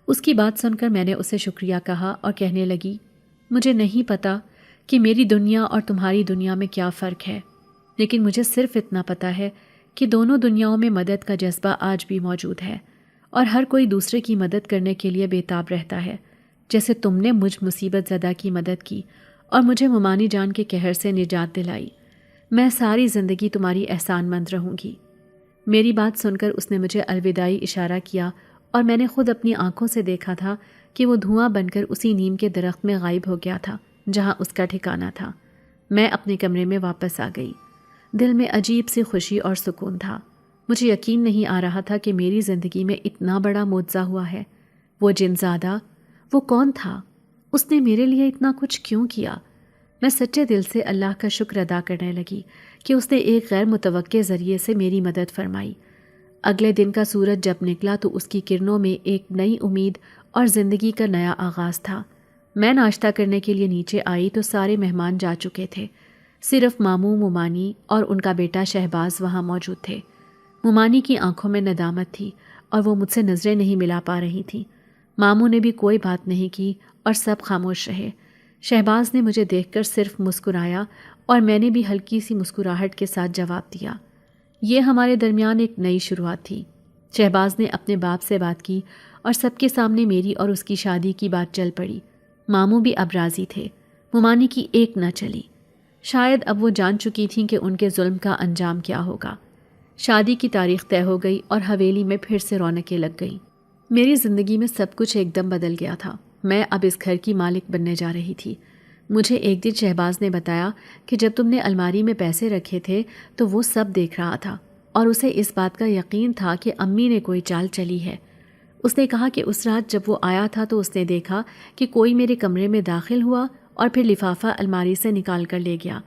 S1: اس کی بات سن کر میں نے اسے شکریہ کہا اور کہنے لگی، مجھے نہیں پتا کہ میری دنیا اور تمہاری دنیا میں کیا فرق ہے، لیکن مجھے صرف اتنا پتا ہے کہ دونوں دنیاؤں میں مدد کا جذبہ آج بھی موجود ہے اور ہر کوئی دوسرے کی مدد کرنے کے لیے بےتاب رہتا ہے، جیسے تم نے مجھ مصیبت زدہ کی مدد کی اور مجھے ممانی جان کے قہر سے نجات دلائی۔ میں ساری زندگی تمہاری احسان مند رہوں گی۔ میری بات سن کر اس نے مجھے الوداعی اشارہ کیا اور میں نے خود اپنی آنکھوں سے دیکھا تھا کہ وہ دھواں بن کر اسی نیم کے درخت میں غائب ہو گیا تھا جہاں اس کا ٹھکانہ تھا۔ میں اپنے کمرے میں واپس آ گئی۔ دل میں عجیب سی خوشی اور سکون تھا۔ مجھے یقین نہیں آ رہا تھا کہ میری زندگی میں اتنا بڑا معجزہ ہوا ہے۔ وہ جنزادہ، وہ کون تھا؟ اس نے میرے لیے اتنا کچھ کیوں کیا؟ میں سچے دل سے اللہ کا شکر ادا کرنے لگی کہ اس نے ایک غیر متوقع ذریعے سے میری مدد فرمائی۔ اگلے دن کا سورج جب نکلا تو اس کی کرنوں میں ایک نئی امید اور زندگی کا نیا آغاز تھا۔ میں ناشتہ کرنے کے لیے نیچے آئی تو سارے مہمان جا چکے تھے، صرف ماموں، ممانی اور ان کا بیٹا شہباز وہاں موجود تھے۔ ممانی کی آنکھوں میں ندامت تھی اور وہ مجھ سے نظریں نہیں ملا پا رہی تھیں۔ ماموں نے بھی کوئی بات نہیں کی اور سب خاموش رہے۔ شہباز نے مجھے دیکھ کر صرف مسکرایا اور میں نے بھی ہلکی سی مسکراہٹ کے ساتھ جواب دیا۔ یہ ہمارے درمیان ایک نئی شروعات تھی۔ شہباز نے اپنے باپ سے بات کی اور سب کے سامنے میری اور اس کی شادی کی بات چل پڑی۔ ماموں بھی اب راضی تھے، ممانی کی ایک نہ چلی۔ شاید اب وہ جان چکی تھیں کہ ان کے ظلم کا انجام کیا ہوگا۔ شادی کی تاریخ طے ہو گئی اور حویلی میں پھر سے رونقیں لگ گئیں۔ میری زندگی میں سب کچھ ایک دم بدل گیا تھا۔ میں اب اس گھر کی مالک بننے جا رہی تھی۔ مجھے ایک دن شہباز نے بتایا کہ جب تم نے الماری میں پیسے رکھے تھے تو وہ سب دیکھ رہا تھا اور اسے اس بات کا یقین تھا کہ امی نے کوئی چال چلی ہے۔ اس نے کہا کہ اس رات جب وہ آیا تھا تو اس نے دیکھا کہ کوئی میرے کمرے میں داخل ہوا اور پھر لفافہ الماری سے نکال کر لے گیا۔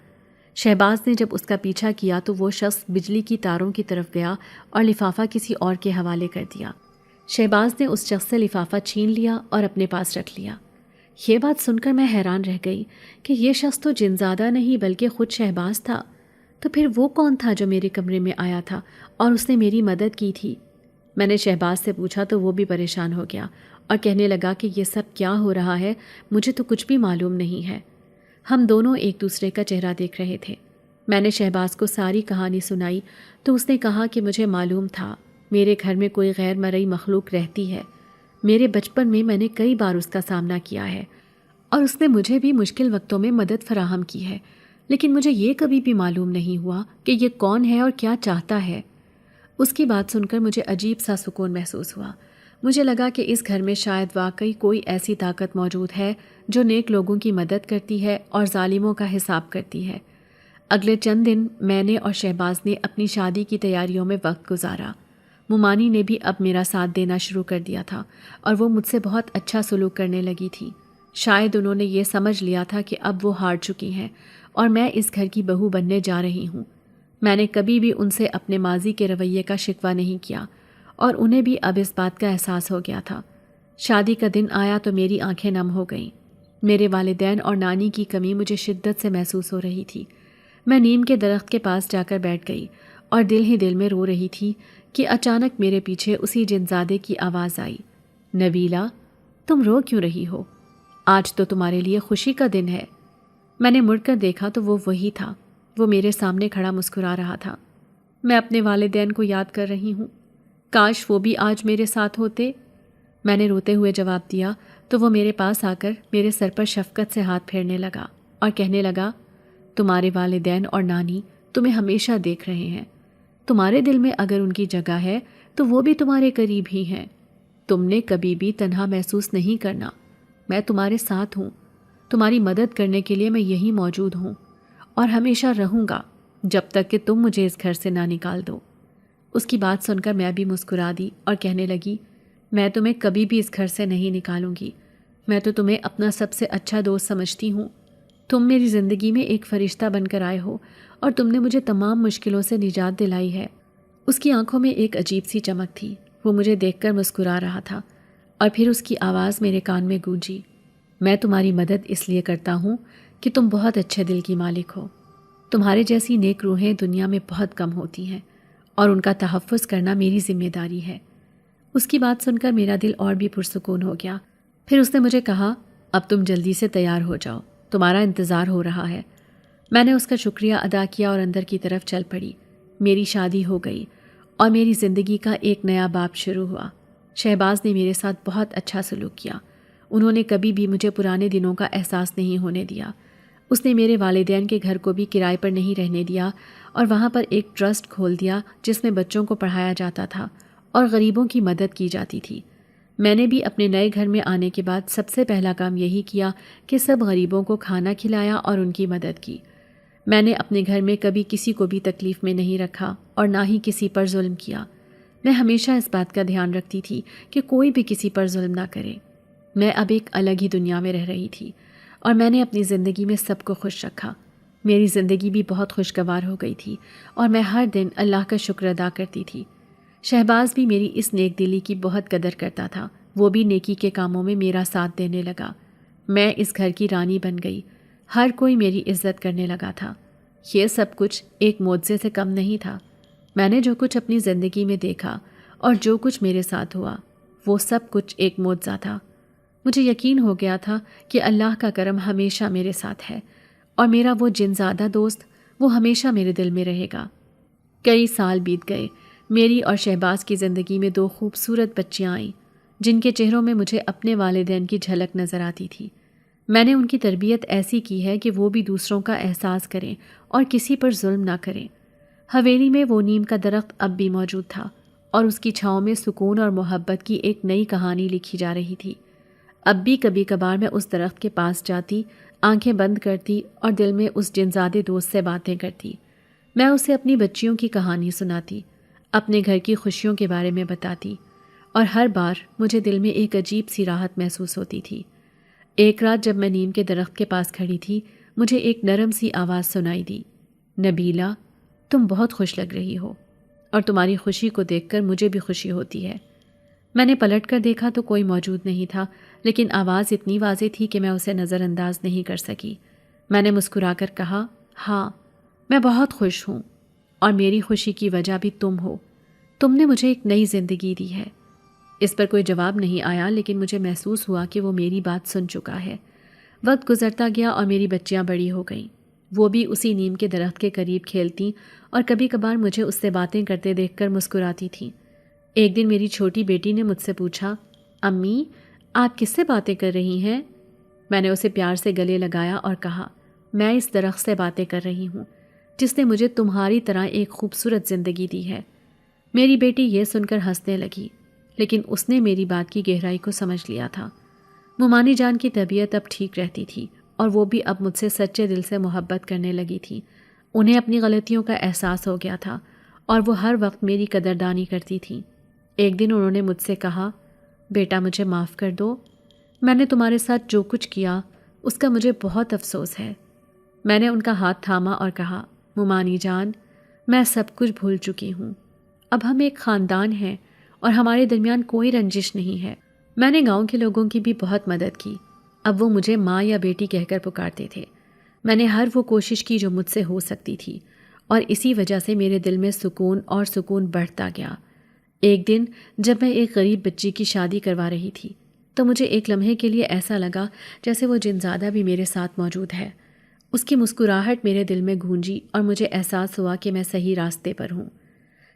S1: شہباز نے جب اس کا پیچھا کیا تو وہ شخص بجلی کی تاروں کی طرف گیا اور لفافہ کسی اور کے حوالے کر دیا۔ شہباز نے اس شخص سے لفافہ چھین لیا اور اپنے پاس رکھ لیا۔ یہ بات سن کر میں حیران رہ گئی کہ یہ شخص تو جنزادہ نہیں بلکہ خود شہباز تھا۔ تو پھر وہ کون تھا جو میرے کمرے میں آیا تھا اور اس نے میری مدد کی تھی؟ میں نے شہباز سے پوچھا تو وہ بھی پریشان ہو گیا اور کہنے لگا کہ یہ سب کیا ہو رہا ہے، مجھے تو کچھ بھی معلوم نہیں ہے۔ ہم دونوں ایک دوسرے کا چہرہ دیکھ رہے تھے۔ میں نے شہباز کو ساری کہانی سنائی تو اس نے کہا کہ مجھے معلوم تھا میرے گھر میں کوئی غیر مرئی مخلوق رہتی ہے۔ میرے بچپن میں نے کئی بار اس کا سامنا کیا ہے اور اس نے مجھے بھی مشکل وقتوں میں مدد فراہم کی ہے، لیکن مجھے یہ کبھی بھی معلوم نہیں ہوا کہ یہ کون ہے اور کیا چاہتا ہے۔ اس کی بات سن کر مجھے عجیب سا سکون محسوس ہوا۔ مجھے لگا کہ اس گھر میں شاید واقعی کوئی ایسی طاقت موجود ہے جو نیک لوگوں کی مدد کرتی ہے اور ظالموں کا حساب کرتی ہے۔ اگلے چند دن میں نے اور شہباز نے اپنی شادی کی تیاریوں میں وقت گزارا۔ ممانی نے بھی اب میرا ساتھ دینا شروع کر دیا تھا اور وہ مجھ سے بہت اچھا سلوک کرنے لگی تھی۔ شاید انہوں نے یہ سمجھ لیا تھا کہ اب وہ ہار چکی ہیں اور میں اس گھر کی بہو بننے جا رہی ہوں۔ میں نے کبھی بھی ان سے اپنے ماضی کے رویے کا شکوہ نہیں کیا اور انہیں بھی اب اس بات کا احساس ہو گیا تھا۔ شادی کا دن آیا تو میری آنکھیں نم ہو گئیں۔ میرے والدین اور نانی کی کمی مجھے شدت سے محسوس ہو رہی تھی۔ میں نیم کے درخت کے پاس جا کر بیٹھ گئی اور دل ہی دل میں رو رہی تھی کہ اچانک میرے پیچھے اسی جنزادے کی آواز آئی، نویلا، تم رو کیوں رہی ہو؟ آج تو تمہارے لیے خوشی کا دن ہے۔ میں نے مڑ کر دیکھا تو وہ وہی تھا۔ وہ میرے سامنے کھڑا مسکرا رہا تھا۔ میں اپنے والدین کو یاد کر رہی ہوں، کاش وہ بھی آج میرے ساتھ ہوتے۔ میں نے روتے ہوئے جواب دیا تو وہ میرے پاس آ کر میرے سر پر شفقت سے ہاتھ پھیرنے لگا اور کہنے لگا، تمہارے والدین اور نانی تمہیں ہمیشہ دیکھ رہے ہیں۔ تمہارے دل میں اگر ان کی جگہ ہے تو وہ بھی تمہارے قریب ہی ہیں۔ تم نے کبھی بھی تنہا محسوس نہیں کرنا۔ میں تمہارے ساتھ ہوں۔ تمہاری مدد کرنے کے لیے میں یہیں موجود ہوں اور ہمیشہ رہوں گا جب تک کہ تم مجھے اس گھر سے نہ نکال دو۔ اس کی بات سن کر میں بھی مسکرا دی اور کہنے لگی، میں تمہیں کبھی بھی اس گھر سے نہیں نکالوں گی۔ میں تو تمہیں اپنا سب سے اچھا دوست سمجھتی ہوں۔ تم میری زندگی میں ایک فرشتہ بن کر آئے ہو اور تم نے مجھے تمام مشکلوں سے نجات دلائی ہے۔ اس کی آنکھوں میں ایک عجیب سی چمک تھی۔ وہ مجھے دیکھ کر مسکرا رہا تھا اور پھر اس کی آواز میرے کان میں گونجی، میں تمہاری مدد اس لیے کرتا ہوں کہ تم بہت اچھے دل کی مالک ہو۔ تمہارے جیسی نیک روحیں دنیا میں بہت کم ہوتی ہیں اور ان کا تحفظ کرنا میری ذمہ داری ہے۔ اس کی بات سن کر میرا دل اور بھی پرسکون ہو گیا۔ پھر اس نے مجھے کہا، اب تم جلدی سے تیار ہو جاؤ، تمہارا انتظار ہو رہا ہے۔ میں نے اس کا شکریہ ادا کیا اور اندر کی طرف چل پڑی۔ میری شادی ہو گئی اور میری زندگی کا ایک نیا باب شروع ہوا۔ شہباز نے میرے ساتھ بہت اچھا سلوک کیا۔ انہوں نے کبھی بھی مجھے پرانے دنوں کا احساس نہیں ہونے دیا۔ اس نے میرے والدین کے گھر کو بھی کرائے پر نہیں رہنے دیا اور وہاں پر ایک ٹرسٹ کھول دیا جس میں بچوں کو پڑھایا جاتا تھا اور غریبوں کی مدد کی جاتی تھی۔ میں نے بھی اپنے نئے گھر میں آنے کے بعد سب سے پہلا کام یہی کیا کہ سب غریبوں کو کھانا کھلایا اور ان کی مدد کی۔ میں نے اپنے گھر میں کبھی کسی کو بھی تکلیف میں نہیں رکھا اور نہ ہی کسی پر ظلم کیا۔ میں ہمیشہ اس بات کا دھیان رکھتی تھی کہ کوئی بھی کسی پر ظلم نہ کرے۔ میں اب ایک الگ ہی دنیا میں رہ رہی تھی اور میں نے اپنی زندگی میں سب کو خوش رکھا۔ میری زندگی بھی بہت خوشگوار ہو گئی تھی اور میں ہر دن اللہ کا شکر ادا کرتی تھی۔ شہباز بھی میری اس نیک دلی کی بہت قدر کرتا تھا۔ وہ بھی نیکی کے کاموں میں میرا ساتھ دینے لگا۔ میں اس گھر کی رانی بن گئی۔ ہر کوئی میری عزت کرنے لگا تھا۔ یہ سب کچھ ایک معجزے سے کم نہیں تھا۔ میں نے جو کچھ اپنی زندگی میں دیکھا اور جو کچھ میرے ساتھ ہوا، وہ سب کچھ ایک معجزہ تھا۔ مجھے یقین ہو گیا تھا کہ اللہ کا کرم ہمیشہ میرے ساتھ ہے اور میرا وہ جنزادہ دوست وہ ہمیشہ میرے دل میں رہے گا۔ کئی سال بیت گئے۔ میری اور شہباز کی زندگی میں 2 خوبصورت بچیاں آئیں جن کے چہروں میں مجھے اپنے والدین کی جھلک نظر آتی تھی۔ میں نے ان کی تربیت ایسی کی ہے کہ وہ بھی دوسروں کا احساس کریں اور کسی پر ظلم نہ کریں۔ حویلی میں وہ نیم کا درخت اب بھی موجود تھا اور اس کی چھاؤں میں سکون اور محبت کی ایک نئی کہانی لکھی جا رہی تھی۔ اب بھی کبھی کبھار میں اس درخت کے پاس جاتی، آنکھیں بند کرتی اور دل میں اس جنزادے دوست سے باتیں کرتی۔ میں اسے اپنی بچیوں کی کہانی سناتی، اپنے گھر کی خوشیوں کے بارے میں بتاتی اور ہر بار مجھے دل میں ایک عجیب سی راحت محسوس ہوتی تھی۔ ایک رات جب میں نیم کے درخت کے پاس کھڑی تھی، مجھے ایک نرم سی آواز سنائی دی، نبیلہ، تم بہت خوش لگ رہی ہو اور تمہاری خوشی کو دیکھ کر مجھے بھی خوشی ہوتی ہے۔ میں نے پلٹ کر دیکھا تو کوئی موجود نہیں تھا، لیکن آواز اتنی واضح تھی کہ میں اسے نظر انداز نہیں کر سکی۔ میں نے مسکرا کر کہا، ہاں، میں بہت خوش ہوں اور میری خوشی کی وجہ بھی تم ہو۔ تم نے مجھے ایک نئی زندگی دی ہے۔ اس پر کوئی جواب نہیں آیا، لیکن مجھے محسوس ہوا کہ وہ میری بات سن چکا ہے۔ وقت گزرتا گیا اور میری بچیاں بڑی ہو گئیں۔ وہ بھی اسی نیم کے درخت کے قریب کھیلتیں اور کبھی کبھار مجھے اس سے باتیں کرتے دیکھ کر مسکراتی تھیں۔ ایک دن میری چھوٹی بیٹی نے مجھ سے پوچھا، امی، آپ کس سے باتیں کر رہی ہیں؟ میں نے اسے پیار سے گلے لگایا اور کہا، میں اس درخت سے باتیں کر رہی ہوں جس نے مجھے تمہاری طرح ایک خوبصورت زندگی دی ہے۔ میری بیٹی یہ سن کر ہنسنے لگی، لیکن اس نے میری بات کی گہرائی کو سمجھ لیا تھا۔ ممانی جان کی طبیعت اب ٹھیک رہتی تھی اور وہ بھی اب مجھ سے سچے دل سے محبت کرنے لگی تھی۔ انہیں اپنی غلطیوں کا احساس ہو گیا تھا اور وہ ہر وقت میری قدردانی کرتی تھیں۔ ایک دن انہوں نے مجھ سے کہا، بیٹا مجھے معاف کر دو، میں نے تمہارے ساتھ جو کچھ کیا اس کا مجھے بہت افسوس ہے۔ میں نے ان کا ہاتھ تھاما اور کہا، ممانی جان، میں سب کچھ بھول چکی ہوں۔ اب ہم ایک خاندان ہیں اور ہمارے درمیان کوئی رنجش نہیں ہے۔ میں نے گاؤں کے لوگوں کی بھی بہت مدد کی۔ اب وہ مجھے ماں یا بیٹی کہہ کر پکارتے تھے۔ میں نے ہر وہ کوشش کی جو مجھ سے ہو سکتی تھی اور اسی وجہ سے میرے دل میں سکون اور سکون بڑھتا گیا۔ ایک دن جب میں ایک غریب بچی کی شادی کروا رہی تھی تو مجھے ایک لمحے کے لیے ایسا لگا جیسے وہ جنزادہ بھی میرے ساتھ موجود ہے۔ اس کی مسکراہٹ میرے دل میں گونجی اور مجھے احساس ہوا کہ میں صحیح راستے پر ہوں۔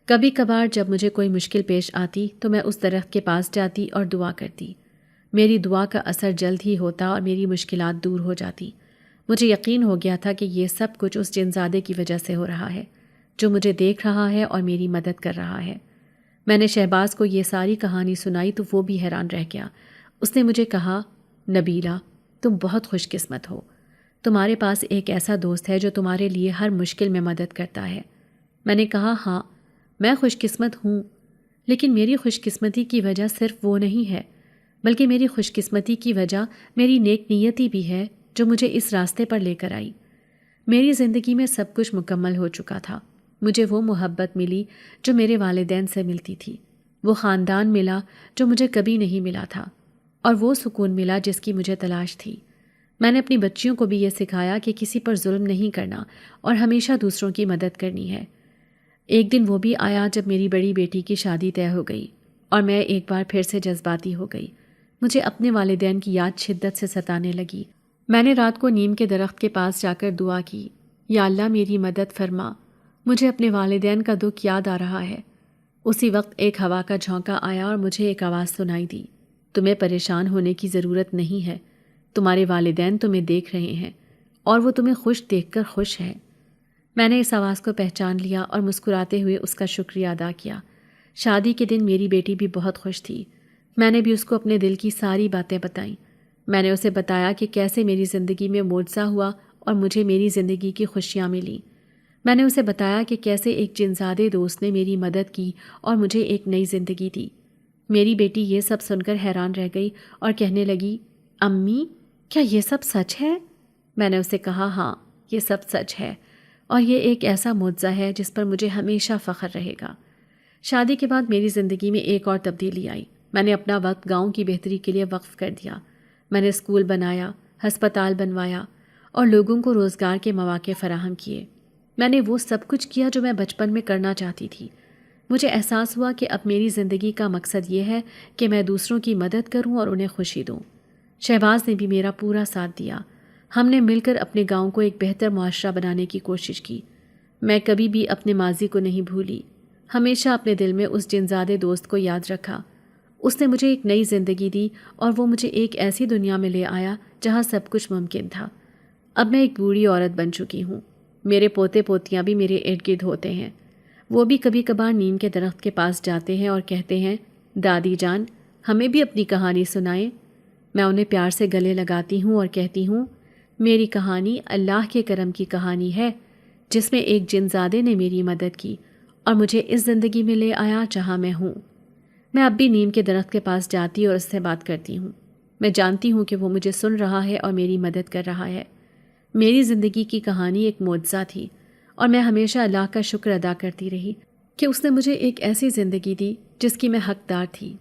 S1: کبھی کبھار جب مجھے کوئی مشکل پیش آتی تو میں اس درخت کے پاس جاتی اور دعا کرتی۔ میری دعا کا اثر جلد ہی ہوتا اور میری مشکلات دور ہو جاتی۔ مجھے یقین ہو گیا تھا کہ یہ سب کچھ اس جنزادے کی وجہ سے ہو رہا ہے جو مجھے دیکھ رہا ہے اور میری مدد کر رہا ہے۔ میں نے شہباز کو یہ ساری کہانی سنائی تو وہ بھی حیران رہ گیا۔ اس نے مجھے کہا، نبیلہ، تم بہت خوش قسمت ہو۔ تمہارے پاس ایک ایسا دوست ہے جو تمہارے لیے ہر مشکل میں مدد کرتا ہے۔ میں نے کہا، ہاں، میں خوش قسمت ہوں، لیکن میری خوش قسمتی کی وجہ صرف وہ نہیں ہے، بلکہ میری خوش قسمتی کی وجہ میری نیک نیتی بھی ہے جو مجھے اس راستے پر لے کر آئی۔ میری زندگی میں سب کچھ مکمل ہو چکا تھا۔ مجھے وہ محبت ملی جو میرے والدین سے ملتی تھی، وہ خاندان ملا جو مجھے کبھی نہیں ملا تھا، اور وہ سکون ملا جس کی مجھے تلاش تھی۔ میں نے اپنی بچیوں کو بھی یہ سکھایا کہ کسی پر ظلم نہیں کرنا اور ہمیشہ دوسروں کی مدد کرنی ہے۔ ایک دن وہ بھی آیا جب میری بڑی بیٹی کی شادی طے ہو گئی اور میں ایک بار پھر سے جذباتی ہو گئی۔ مجھے اپنے والدین کی یاد شدت سے ستانے لگی۔ میں نے رات کو نیم کے درخت کے پاس جا کر دعا کی، یا اللہ میری مدد فرما، مجھے اپنے والدین کا دکھ یاد آ رہا ہے۔ اسی وقت ایک ہوا کا جھونکا آیا اور مجھے ایک آواز سنائی دی، تمہیں پریشان ہونے کی ضرورت نہیں ہے، تمہارے والدین تمہیں دیکھ رہے ہیں اور وہ تمہیں خوش دیکھ کر خوش ہے۔ میں نے اس آواز کو پہچان لیا اور مسکراتے ہوئے اس کا شکریہ ادا کیا۔ شادی کے دن میری بیٹی بھی بہت خوش تھی۔ میں نے بھی اس کو اپنے دل کی ساری باتیں بتائیں۔ میں نے اسے بتایا کہ کیسے میری زندگی میں معجزہ ہوا اور مجھے میری زندگی کی خوشیاں ملیں۔ میں نے اسے بتایا کہ کیسے ایک جنزادے دوست نے میری مدد کی اور مجھے ایک نئی زندگی دی۔ میری بیٹی یہ سب سن کر حیران رہ گئی اور کہنے لگی، امی کیا یہ سب سچ ہے؟ میں نے اسے کہا، ہاں یہ سب سچ ہے اور یہ ایک ایسا معجزہ ہے جس پر مجھے ہمیشہ فخر رہے گا۔ شادی کے بعد میری زندگی میں ایک اور تبدیلی آئی۔ میں نے اپنا وقت گاؤں کی بہتری کے لیے وقف کر دیا۔ میں نے اسکول بنایا، ہسپتال بنوایا اور لوگوں کو روزگار کے مواقع فراہم کیے۔ میں نے وہ سب کچھ کیا جو میں بچپن میں کرنا چاہتی تھی۔ مجھے احساس ہوا کہ اب میری زندگی کا مقصد یہ ہے کہ میں دوسروں کی مدد کروں اور انہیں خوشی دوں۔ شہباز نے بھی میرا پورا ساتھ دیا۔ ہم نے مل کر اپنے گاؤں کو ایک بہتر معاشرہ بنانے کی کوشش کی۔ میں کبھی بھی اپنے ماضی کو نہیں بھولی، ہمیشہ اپنے دل میں اس جنزادے دوست کو یاد رکھا۔ اس نے مجھے ایک نئی زندگی دی اور وہ مجھے ایک ایسی دنیا میں لے آیا جہاں سب کچھ ممکن تھا۔ اب میں ایک بوڑھی عورت بن چکی ہوں۔ میرے پوتے پوتیاں بھی میرے ارد گرد ہوتے ہیں۔ وہ بھی کبھی کبھار نیم کے درخت کے پاس جاتے ہیں اور کہتے ہیں، دادی جان ہمیں بھی اپنی کہانی سنائیں۔ میں انہیں پیار سے گلے لگاتی ہوں اور کہتی ہوں، میری کہانی اللہ کے کرم کی کہانی ہے جس میں ایک جنزادے نے میری مدد کی اور مجھے اس زندگی میں لے آیا جہاں میں ہوں۔ میں اب بھی نیم کے درخت کے پاس جاتی اور اس سے بات کرتی ہوں۔ میں جانتی ہوں کہ وہ مجھے سن رہا ہے اور میری مدد کر رہا ہے۔ میری زندگی کی کہانی ایک معجزہ تھی اور میں ہمیشہ اللہ کا شکر ادا کرتی رہی کہ اس نے مجھے ایک ایسی زندگی دی جس کی میں حقدار تھی۔